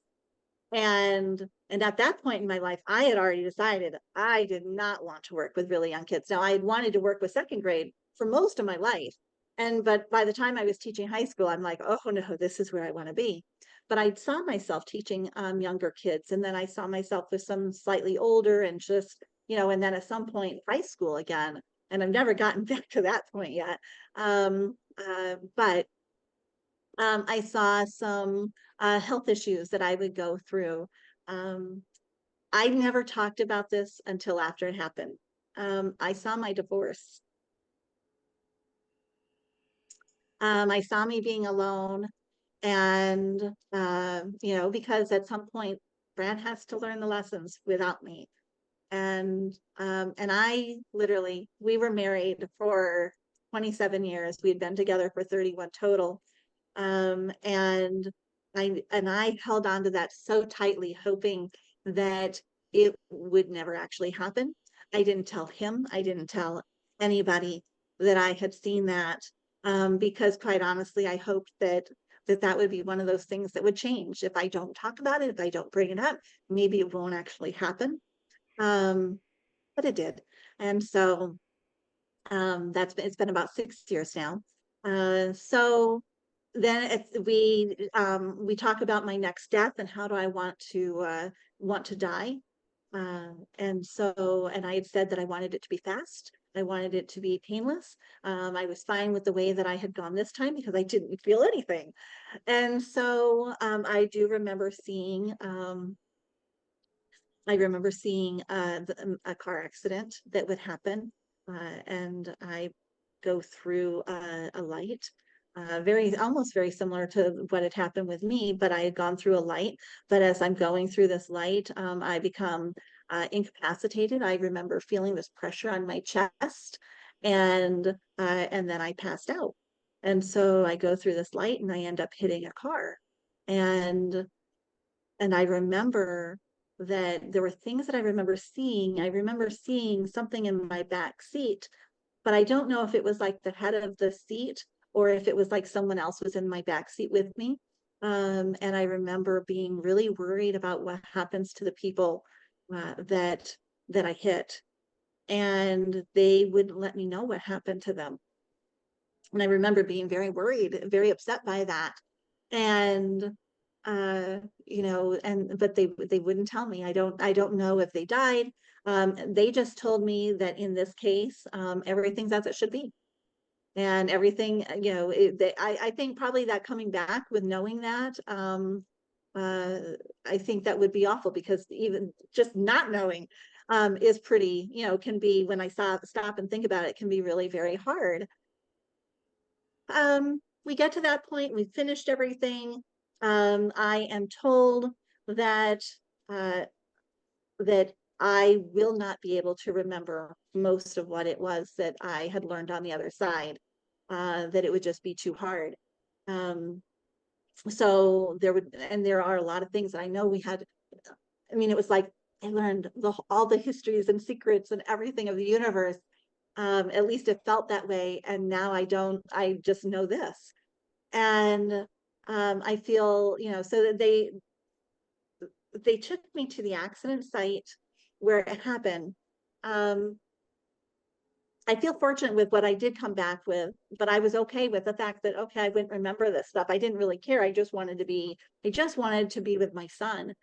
And at that point in my life, I had already decided I did not want to work with really young kids. Now I had wanted to work with second grade for most of my life. But by the time I was teaching high school, I'm like, oh no, this is where I want to be. But I saw myself teaching younger kids, and then I saw myself with some slightly older, and just, and then at some point high school again. And I've never gotten back to that point yet. But I saw some health issues that I would go through. Um, I never talked about this until after it happened. I saw my divorce. I saw me being alone, and because at some point Brad has to learn the lessons without me. And I literally, we were married for 27 years. We had been together for 31 total. And I held on to that so tightly, hoping that it would never actually happen. I didn't tell him, I didn't tell anybody that I had seen that, because quite honestly, I hoped that would be one of those things that would change. If I don't talk about it, if I don't bring it up, maybe it won't actually happen. Um, but it did. And so it's been about 6 years now. So then we talk about my next death and how do I want to die. And I had said that I wanted it to be fast. I wanted it to be painless. I was fine with the way that I had gone this time because I didn't feel anything. And so I do remember seeing a car accident that would happen, and I go through a light, almost very similar to what had happened with me, but I had gone through a light. But as I'm going through this light, I become incapacitated. I remember feeling this pressure on my chest, and then I passed out. And so I go through this light, and I end up hitting a car, and and I remember that there were things that I remember seeing. I remember seeing something in my back seat, but I don't know if it was like the head of the seat or if it was like someone else was in my back seat with me. And I remember being really worried about what happens to the people that I hit, and they wouldn't let me know what happened to them. And I remember being very worried, very upset by that. And but they wouldn't tell me. I don't know if they died. They just told me that in this case, everything's as it should be. And everything, I think probably that coming back with knowing that, uh, I think that would be awful, because even just not knowing is pretty, can be, when I stop and think about it, can be really very hard. We get to that point, we finished everything. I am told that uh, that I will not be able to remember most of what it was that I had learned on the other side, that it would just be too hard. Um, So there are a lot of things that I know we had. I mean, it was like I learned all the histories and secrets and everything of the universe. At least it felt that way. And now I don't, I just know this. And I feel, so that they took me to the accident site where it happened. Um, I feel fortunate with what I did come back with, but I was okay with the fact that, okay, I wouldn't remember this stuff. I didn't really care. I just wanted to be with my son.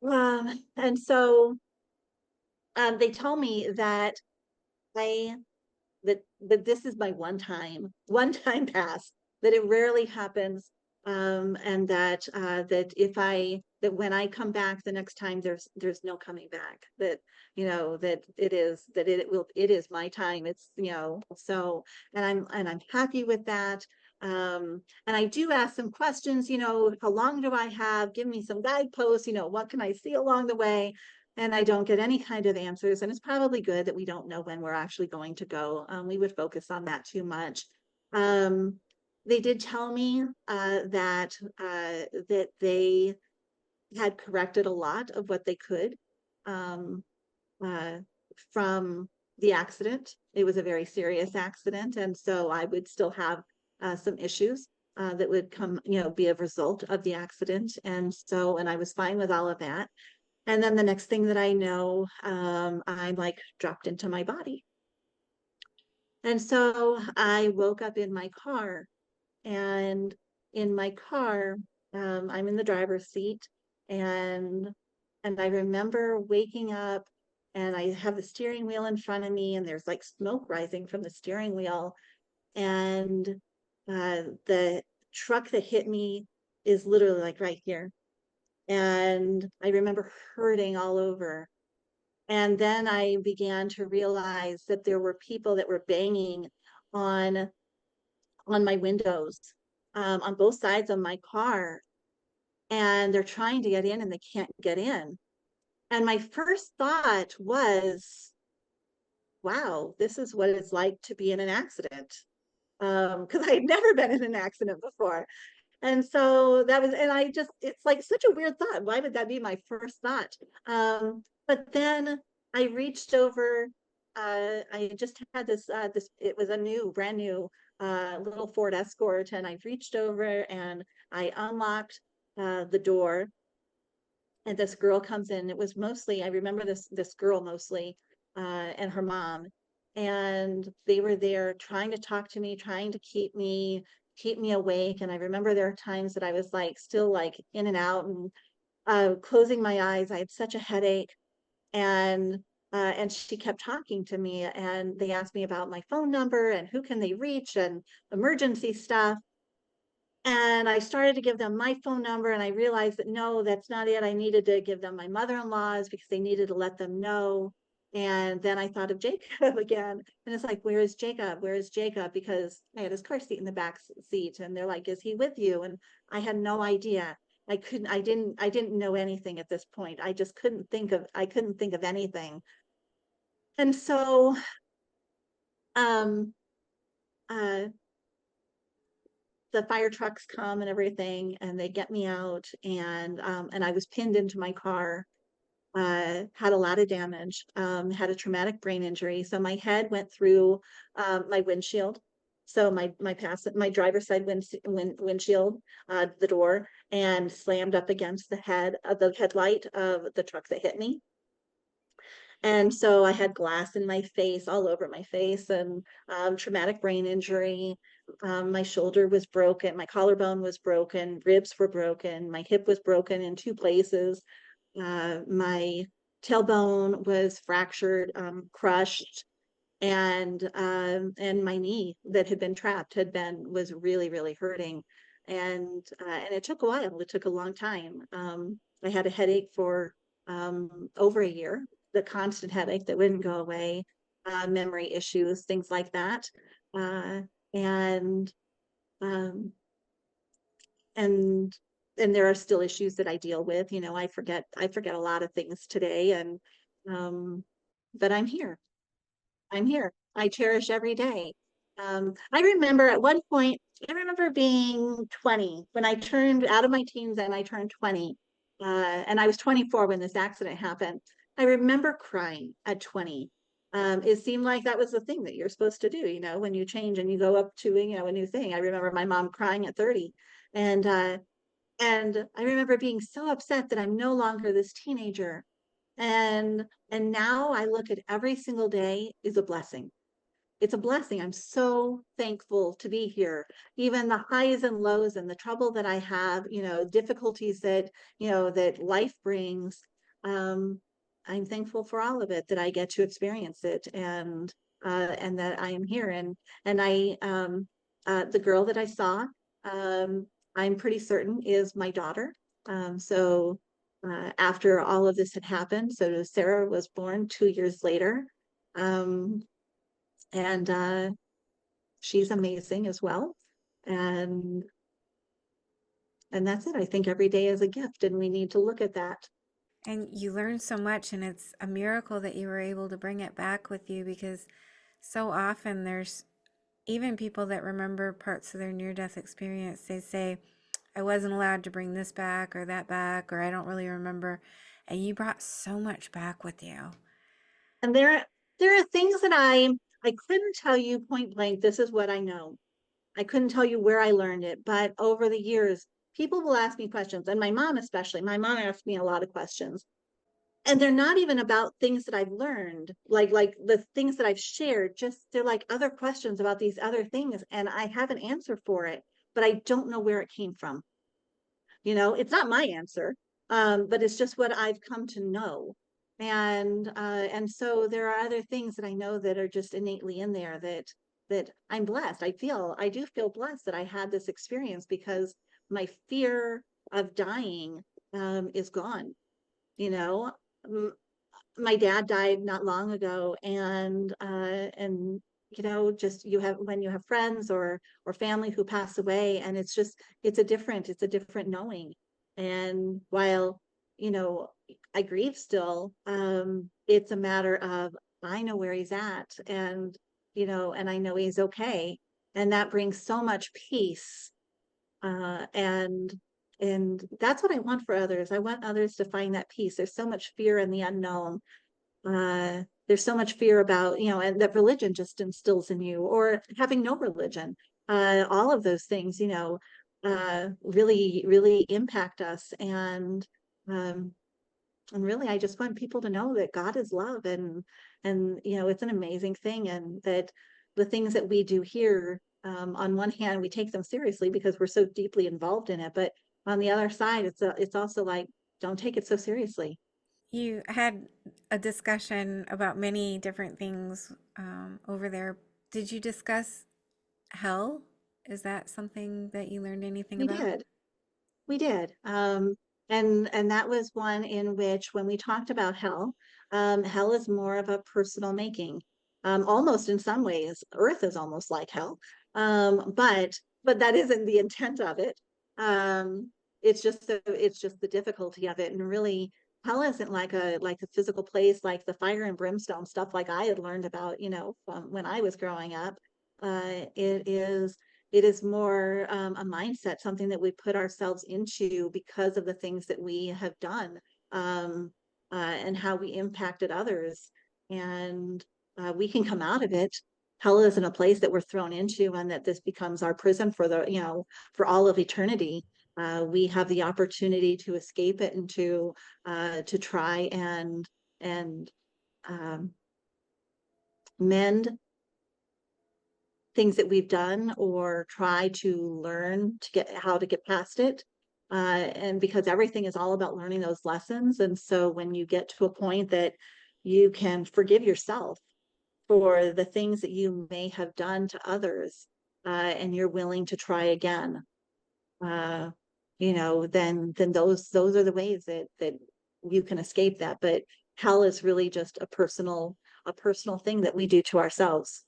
And so they told me that I that this is my one time pass, that it rarely happens, and that when I come back the next time, there's no coming back. That it is my time. It's so, and I'm happy with that. And I do ask some questions. How long do I have? Give me some guideposts. What can I see along the way? And I don't get any kind of answers. And it's probably good that we don't know when we're actually going to go. We would focus on that too much. Um, they did tell me that they had corrected a lot of what they could um, uh, from the accident. It was a very serious accident, and so I would still have some issues that would come, be a result of the accident. And I was fine with all of that. And then the next thing that I know, I'm like dropped into my body. And so I woke up in my car, and in my car, I'm in the driver's seat, and I remember waking up, and I have the steering wheel in front of me, and there's like smoke rising from the steering wheel, and the truck that hit me is literally like right here. And I remember hurting all over. And then I began to realize that there were people that were banging on my windows, on both sides of my car, and they're trying to get in and they can't get in. And my first thought was, wow, this is what it's like to be in an accident. Because I had never been in an accident before. And so that was, and I just, it's like such a weird thought. Why would that be my first thought? But then I reached over, I just had it was a brand new little Ford Escort, and I reached over and I unlocked the door, and this girl comes in. It was mostly, I remember this girl mostly, and her mom, and they were there trying to talk to me, trying to keep me awake. And I remember there are times that I was like still like in and out, and closing my eyes. I had such a headache, and she kept talking to me, and they asked me about my phone number and who can they reach and emergency stuff. And I started to give them my phone number, and I realized that no, that's not it. I needed to give them my mother-in-law's because they needed to let them know. And then I thought of Jacob again. And it's like, where is Jacob? Where is Jacob? Because I had his car seat in the back seat, and they're like, is he with you? And I had no idea. I didn't know anything at this point. I just I couldn't think of anything. And so, um, uh, the fire trucks come and everything, and they get me out, and I was pinned into my car. Had a lot of damage, had a traumatic brain injury. So my head went through my windshield. So my driver's side windshield, the door, and slammed up against the headlight of the truck that hit me. And so I had glass in my face, all over my face, and traumatic brain injury. My shoulder was broken, my collarbone was broken, ribs were broken, my hip was broken in two places. My tailbone was fractured, crushed, and my knee that had been trapped was really, really hurting. And it took a while. It took a long time. I had a headache for over a year, the constant headache that wouldn't go away, memory issues, things like that. Uh, and um, and and there are still issues that I deal with. I forget a lot of things today, and um, but I'm here. I'm here. I cherish every day. I remember at one point, I remember being 20 when I turned out of my teens and I turned 20. And I was 24 when this accident happened. I remember crying at 20. It seemed like that was the thing that you're supposed to do, when you change and you go up to, a new thing. I remember my mom crying at 30. And and I remember being so upset that I'm no longer this teenager. And now I look at every single day is a blessing. It's a blessing. I'm so thankful to be here. Even the highs and lows and the trouble that I have, difficulties that life brings. Um, I'm thankful for all of it, that I get to experience it, and that I am here. And the girl that I saw, um, I'm pretty certain is my daughter. So after all of this had happened, so Sarah was born 2 years later. Um, and she's amazing as well. And and that's it. I think every day is a gift, and we need to look at that.
And you learn so much, and it's a miracle that you were able to bring it back with you, because so often there's even people that remember parts of their near death experience. They say, I wasn't allowed to bring this back or that back, or I don't really remember. And you brought so much back with you.
And there are things that I couldn't tell you point blank. This is what I know. I couldn't tell you where I learned it, but over the years, people will ask me questions, and my mom especially. My mom asked me a lot of questions, and they're not even about things that I've learned, like the things that I've shared. Just they're like other questions about these other things, and I have an answer for it, but I don't know where it came from. It's not my answer, but it's just what I've come to know. And so there are other things that I know that are just innately in there, that I'm blessed. I do feel blessed that I had this experience, because my fear of dying is gone. you know my dad died not long ago, and just when you have friends or family who pass away, and it's a different knowing. And while you know I grieve still, it's a matter of, I know where he's at, and I know he's okay, and that brings so much peace. And that's what I want for others. I want others to find that peace. There's so much fear in the unknown. There's so much fear about, and that religion just instills in you, or having no religion. All of those things, really, really impact us. And really, I just want people to know that God is love, and it's an amazing thing, and that the things that we do here, on one hand, we take them seriously because we're so deeply involved in it, but on the other side, it's also like, don't take it so seriously.
You had a discussion about many different things over there. Did you discuss hell? Is that something that you learned anything
We
about?
did. We did. And that was one in which, when we talked about hell, hell is more of a personal making. Almost in some ways, Earth is almost like hell. But that isn't the intent of it. It's just the difficulty of it. And really, hell isn't like a physical place, like the fire and brimstone stuff like I had learned about, from when I was growing up. It is more, a mindset, something that we put ourselves into because of the things that we have done, and how we impacted others. And we can come out of it. Hell isn't a place that we're thrown into, and that this becomes our prison for all of eternity. We have the opportunity to escape it, and to try and um, mend things that we've done, or try to learn to get how to get past it. And because everything is all about learning those lessons. And so when you get to a point that you can forgive yourself for the things that you may have done to others, and you're willing to try again, uh, then those are the ways that you can escape that. But hell is really just a personal thing that we do to ourselves.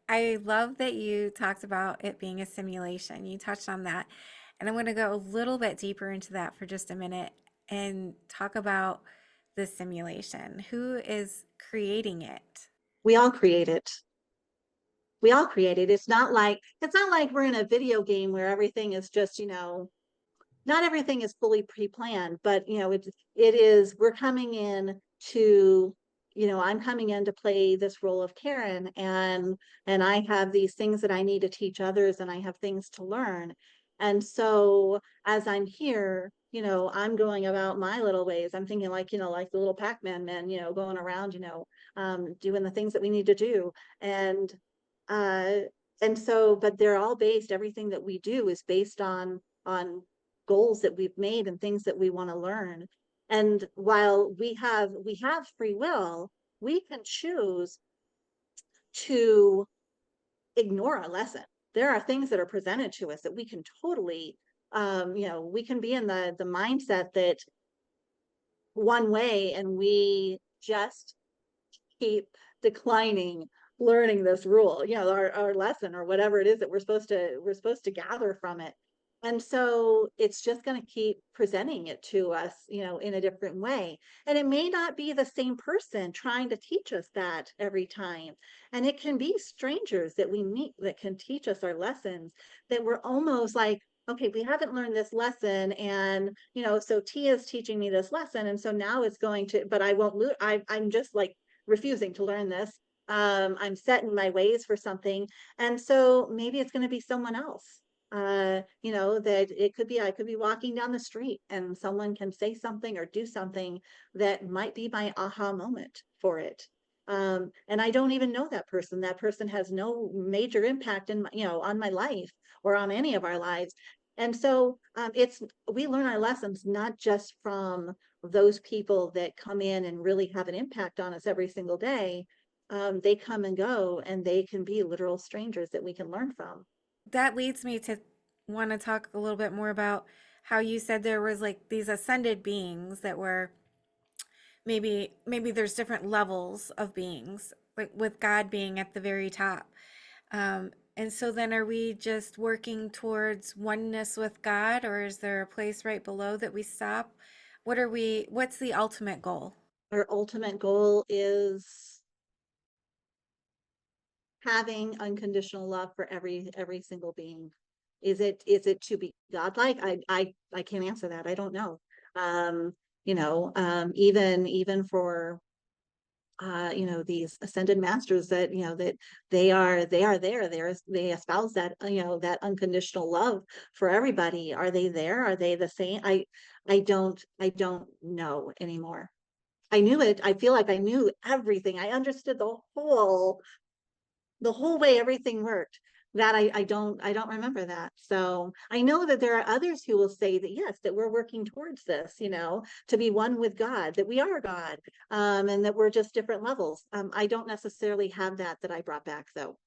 I love that you talked about it being a simulation. You touched on that. And I'm going to go a little bit deeper into that for just a minute and talk about the simulation. Who is creating it?
We all create it. we all create it. It's not like we're in a video game where everything is just, not everything is fully pre-planned, but it is, we're coming in to, I'm coming in to play this role of Karen, and I have these things that I need to teach others, and I have things to learn. And so as I'm here, I'm going about my little ways. I'm thinking like, like the little Pac-Man men, going around, doing the things that we need to do. And uh and so, but they're all based, everything that we do is based on goals that we've made and things that we want to learn. And while we have free will, we can choose to ignore a lesson. There are things that are presented to us that we can totally, we can be in the mindset that one way, and we just keep declining learning this rule, our lesson, or whatever it is that we're supposed to gather from it. And so it's just going to keep presenting it to us, in a different way. And it may not be the same person trying to teach us that every time. And it can be strangers that we meet that can teach us our lessons, that we're almost like, okay, we haven't learned this lesson, and so Tia's teaching me this lesson, and so now it's going to, but I won't lose. I'm just like refusing to learn this. I'm set in my ways for something. And so maybe it's going to be someone else. That it could be, I could be walking down the street and someone can say something or do something that might be my aha moment for it. And I don't even know that person. That person has no major impact on my life or on any of our lives. And so we learn our lessons not just from those people that come in and really have an impact on us every single day. They come and go, and they can be literal strangers that we can learn from.
That leads me to want to talk a little bit more about how you said there was like these ascended beings that were maybe there's different levels of beings, like with God being at the very top. And so then are we just working towards oneness with God, or is there a place right below that we stop? What's the ultimate goal?
Our ultimate goal is having unconditional love for every single being. Is it to be godlike? I can't answer that. I don't know. Even for these ascended masters, that that they are there, they espouse that, that unconditional love for everybody. Are they there? Are they the same? I don't know anymore. I knew it. I feel like I knew everything. I understood the whole way everything worked. That I don't remember that. So I know that there are others who will say that, yes, that we're working towards this, to be one with God, that we are God, and that we're just different levels. I don't necessarily have that I brought back, though,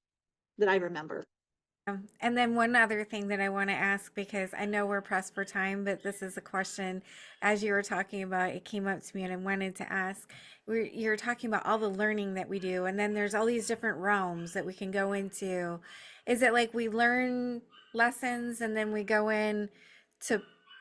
that I remember.
And then one other thing that I want to ask, because I know we're pressed for time, but this is a question as you were talking about, it came up to me and I wanted to ask. You're talking about all the learning that we do, and then there's all these different realms that we can go into. Is it like we learn lessons and then we go in to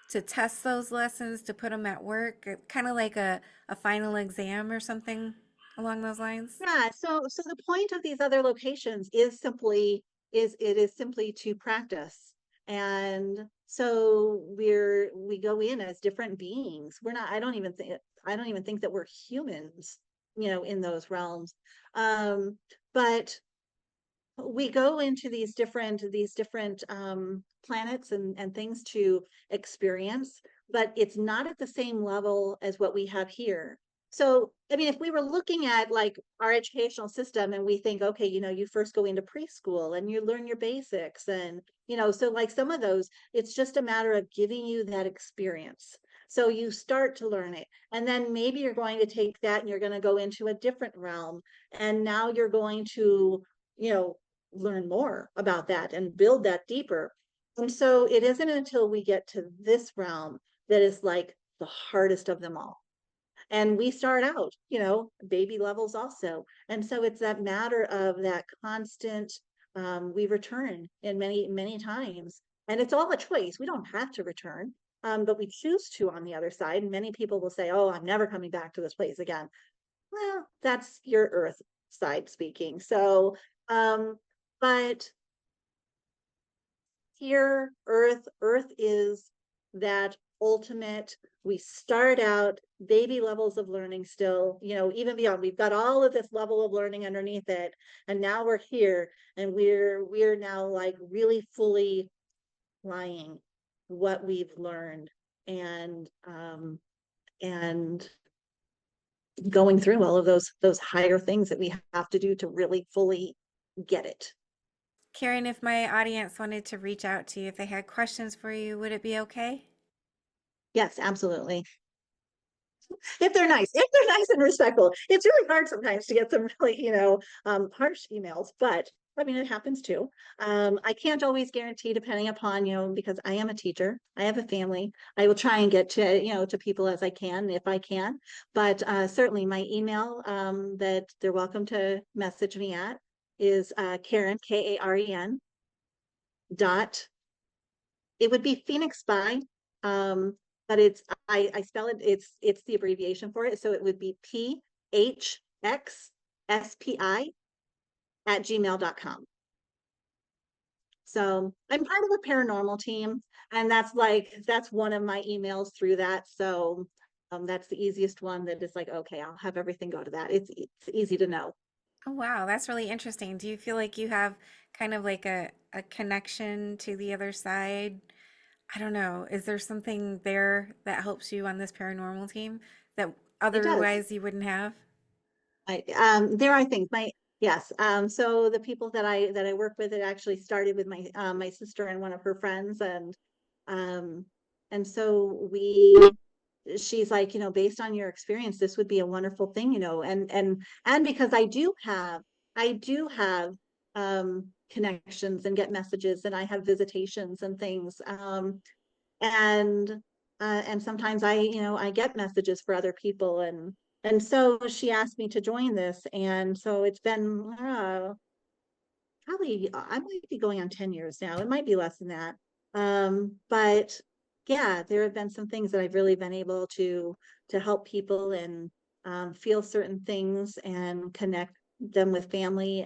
to test those lessons, to put them at work, kind of like a final exam or something along those lines?
Yeah, so the point of these other locations is simply to practice. And so we go in as different beings. We're not, I don't even think that we're humans, in those realms. Um, but we go into these different planets and things to experience, but it's not at the same level as what we have here. So I mean, if we were looking at like our educational system, and we think, okay, you first go into preschool and you learn your basics, and so like some of those, it's just a matter of giving you that experience. So you start to learn it, and then maybe you're going to take that and you're going to go into a different realm, and now you're going to you know learn more about that and build that deeper. And so it isn't until we get to this realm that is like the hardest of them all. And we start out, baby levels also. And so it's that matter of that constant, we return in many, many times. And it's all a choice. We don't have to return, but we choose to on the other side. And many people will say, oh, I'm never coming back to this place again. Well, that's your earth side speaking. So, But here, earth is that ultimate. We start out baby levels of learning still, even beyond. We've got all of this level of learning underneath it, and now we're here, and we're now like really fully applying what we've learned, and going through all of those higher things that we have to do to really fully get it.
Karen, if my audience wanted to reach out to you, if they had questions for you, would it be okay?
Yes, absolutely. If they're nice and respectful. It's really hard sometimes to get some really, harsh emails, but I mean, it happens too. I can't always guarantee, depending upon, because I am a teacher, I have a family. I will try and get to, to people as I can, if I can. But certainly my email that they're welcome to message me at is Karen, Karen, dot, it would be Phoenix Spy. But I spell it, it's the abbreviation for it. So it would be PHXSPI at gmail.com. So I'm part of a paranormal team, and that's one of my emails through that. So that's the easiest one that is like, okay, I'll have everything go to that. It's easy to know.
Oh, wow, that's really interesting. Do you feel like you have kind of like a connection to the other side? I don't know. Is there something there that helps you on this paranormal team that
It does.
otherwise you wouldn't have?
I think yes. So the people that I work with, it actually started with my sister and one of her friends, um and so she's like, based on your experience, this would be a wonderful thing, and because I do have connections and get messages, and I have visitations and things, and and sometimes I get messages for other people, and so she asked me to join this, and so it's been probably, I might be going on 10 years now. It might be less than that. But yeah, there have been some things that I've really been able to help people, and feel certain things and connect them with family,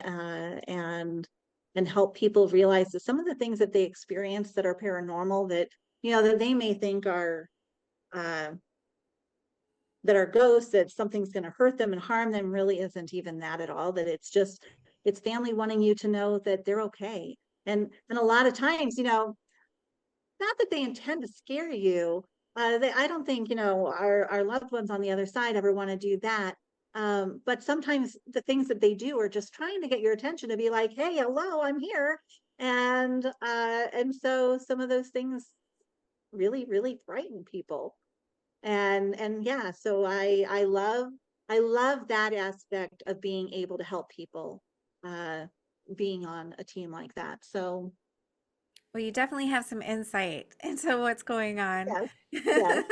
and help people realize that some of the things that they experience that are paranormal, that they may think uh, are ghosts, that something's going to hurt them and harm them, really isn't even that at all. That it's family wanting you to know that they're okay. And a lot of times, not that they intend to scare you. I don't think, our loved ones on the other side ever want to do that. But sometimes the things that they do are just trying to get your attention, to be like, hey, hello, I'm here. And so some of those things really, really frighten people. And yeah, so I love that aspect of being able to help people, uh being on a team like that. So
Well, you definitely have some insight into what's going on.
yes, yes.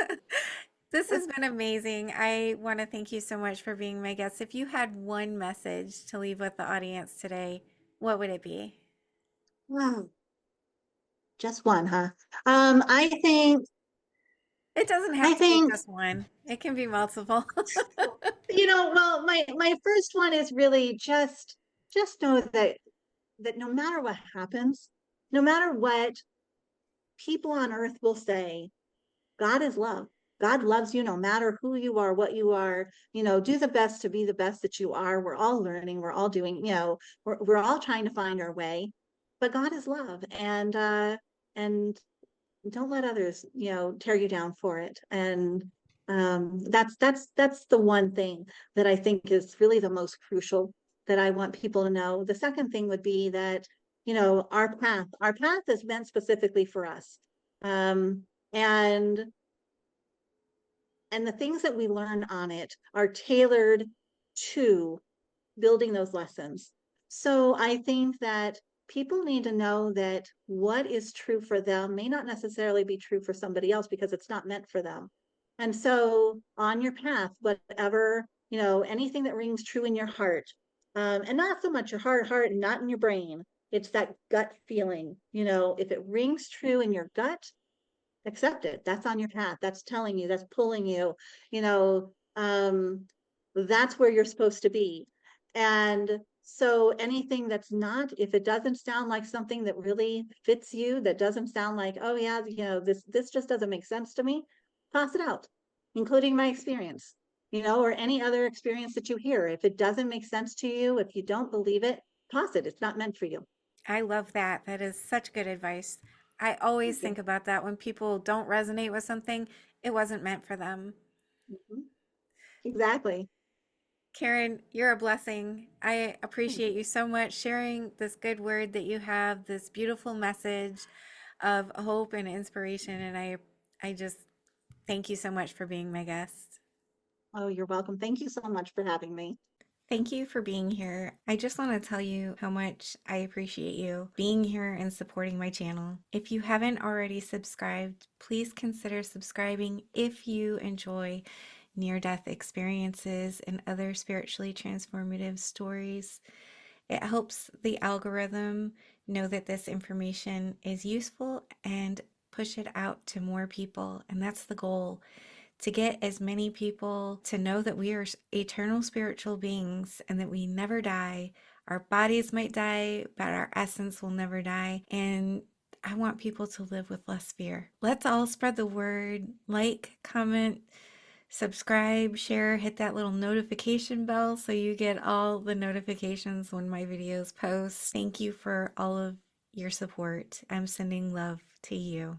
This has been amazing. I want to thank you so much for being my guest. If you had one message to leave with the audience today, what would it be?
Wow, just one, huh? um i think
It doesn't
i
have to be
think
just one. It can be multiple.
well, my first one is really just know that no matter what happens, no matter what people on earth will say, God is love. God loves you no matter who you are, what you are. Do the best to be the best that you are. We're all learning. We're all doing, we're all trying to find our way. But God is love. And don't let others, tear you down for it. And that's the one thing that I think is really the most crucial, that I want people to know. The second thing would be that, our path is meant specifically for us. Um, and and the things that we learn on it are tailored to building those lessons. So I think that people need to know that what is true for them may not necessarily be true for somebody else, because it's not meant for them. And so on your path, whatever, anything that rings true in your heart, and not so much your heart, and not in your brain, it's that gut feeling. If it rings true in your gut, accept it. That's on your path. That's telling you, that's pulling you, you know, um, that's where you're supposed to be. And So anything that's not, if it doesn't sound like something that really fits you, that doesn't sound like, oh yeah, this just doesn't make sense to me, toss it out, including my experience, or any other experience that you hear. If it doesn't make sense to you, if you don't believe it, toss it. It's not meant for you.
I love that. That is such good advice. I always
Thank you.
think about that when people don't resonate with something, it wasn't meant for them.
Mhm. Exactly.
Karen, you're a blessing. I
Thank
appreciate
you.
you so much sharing this good word that you have, this beautiful message of hope and inspiration. And I just thank you so much for being my guest.
Oh, you're welcome. Thank you so much for having me.
Thank you for being here. I just want to tell you how much I appreciate you being here and supporting my channel. If you haven't already subscribed, please consider subscribing if you enjoy near death experiences and other spiritually transformative stories. It helps the algorithm know that this information is useful and push it out to more people. And that's the goal, to get as many people to know that we are eternal spiritual beings and that we never die. Our bodies might die, but our essence will never die. And I want people to live with less fear. Let's all spread the word. Like, comment, subscribe, share, hit that little notification bell so you get all the notifications when my videos post. Thank you for all of your support. I'm sending love to you.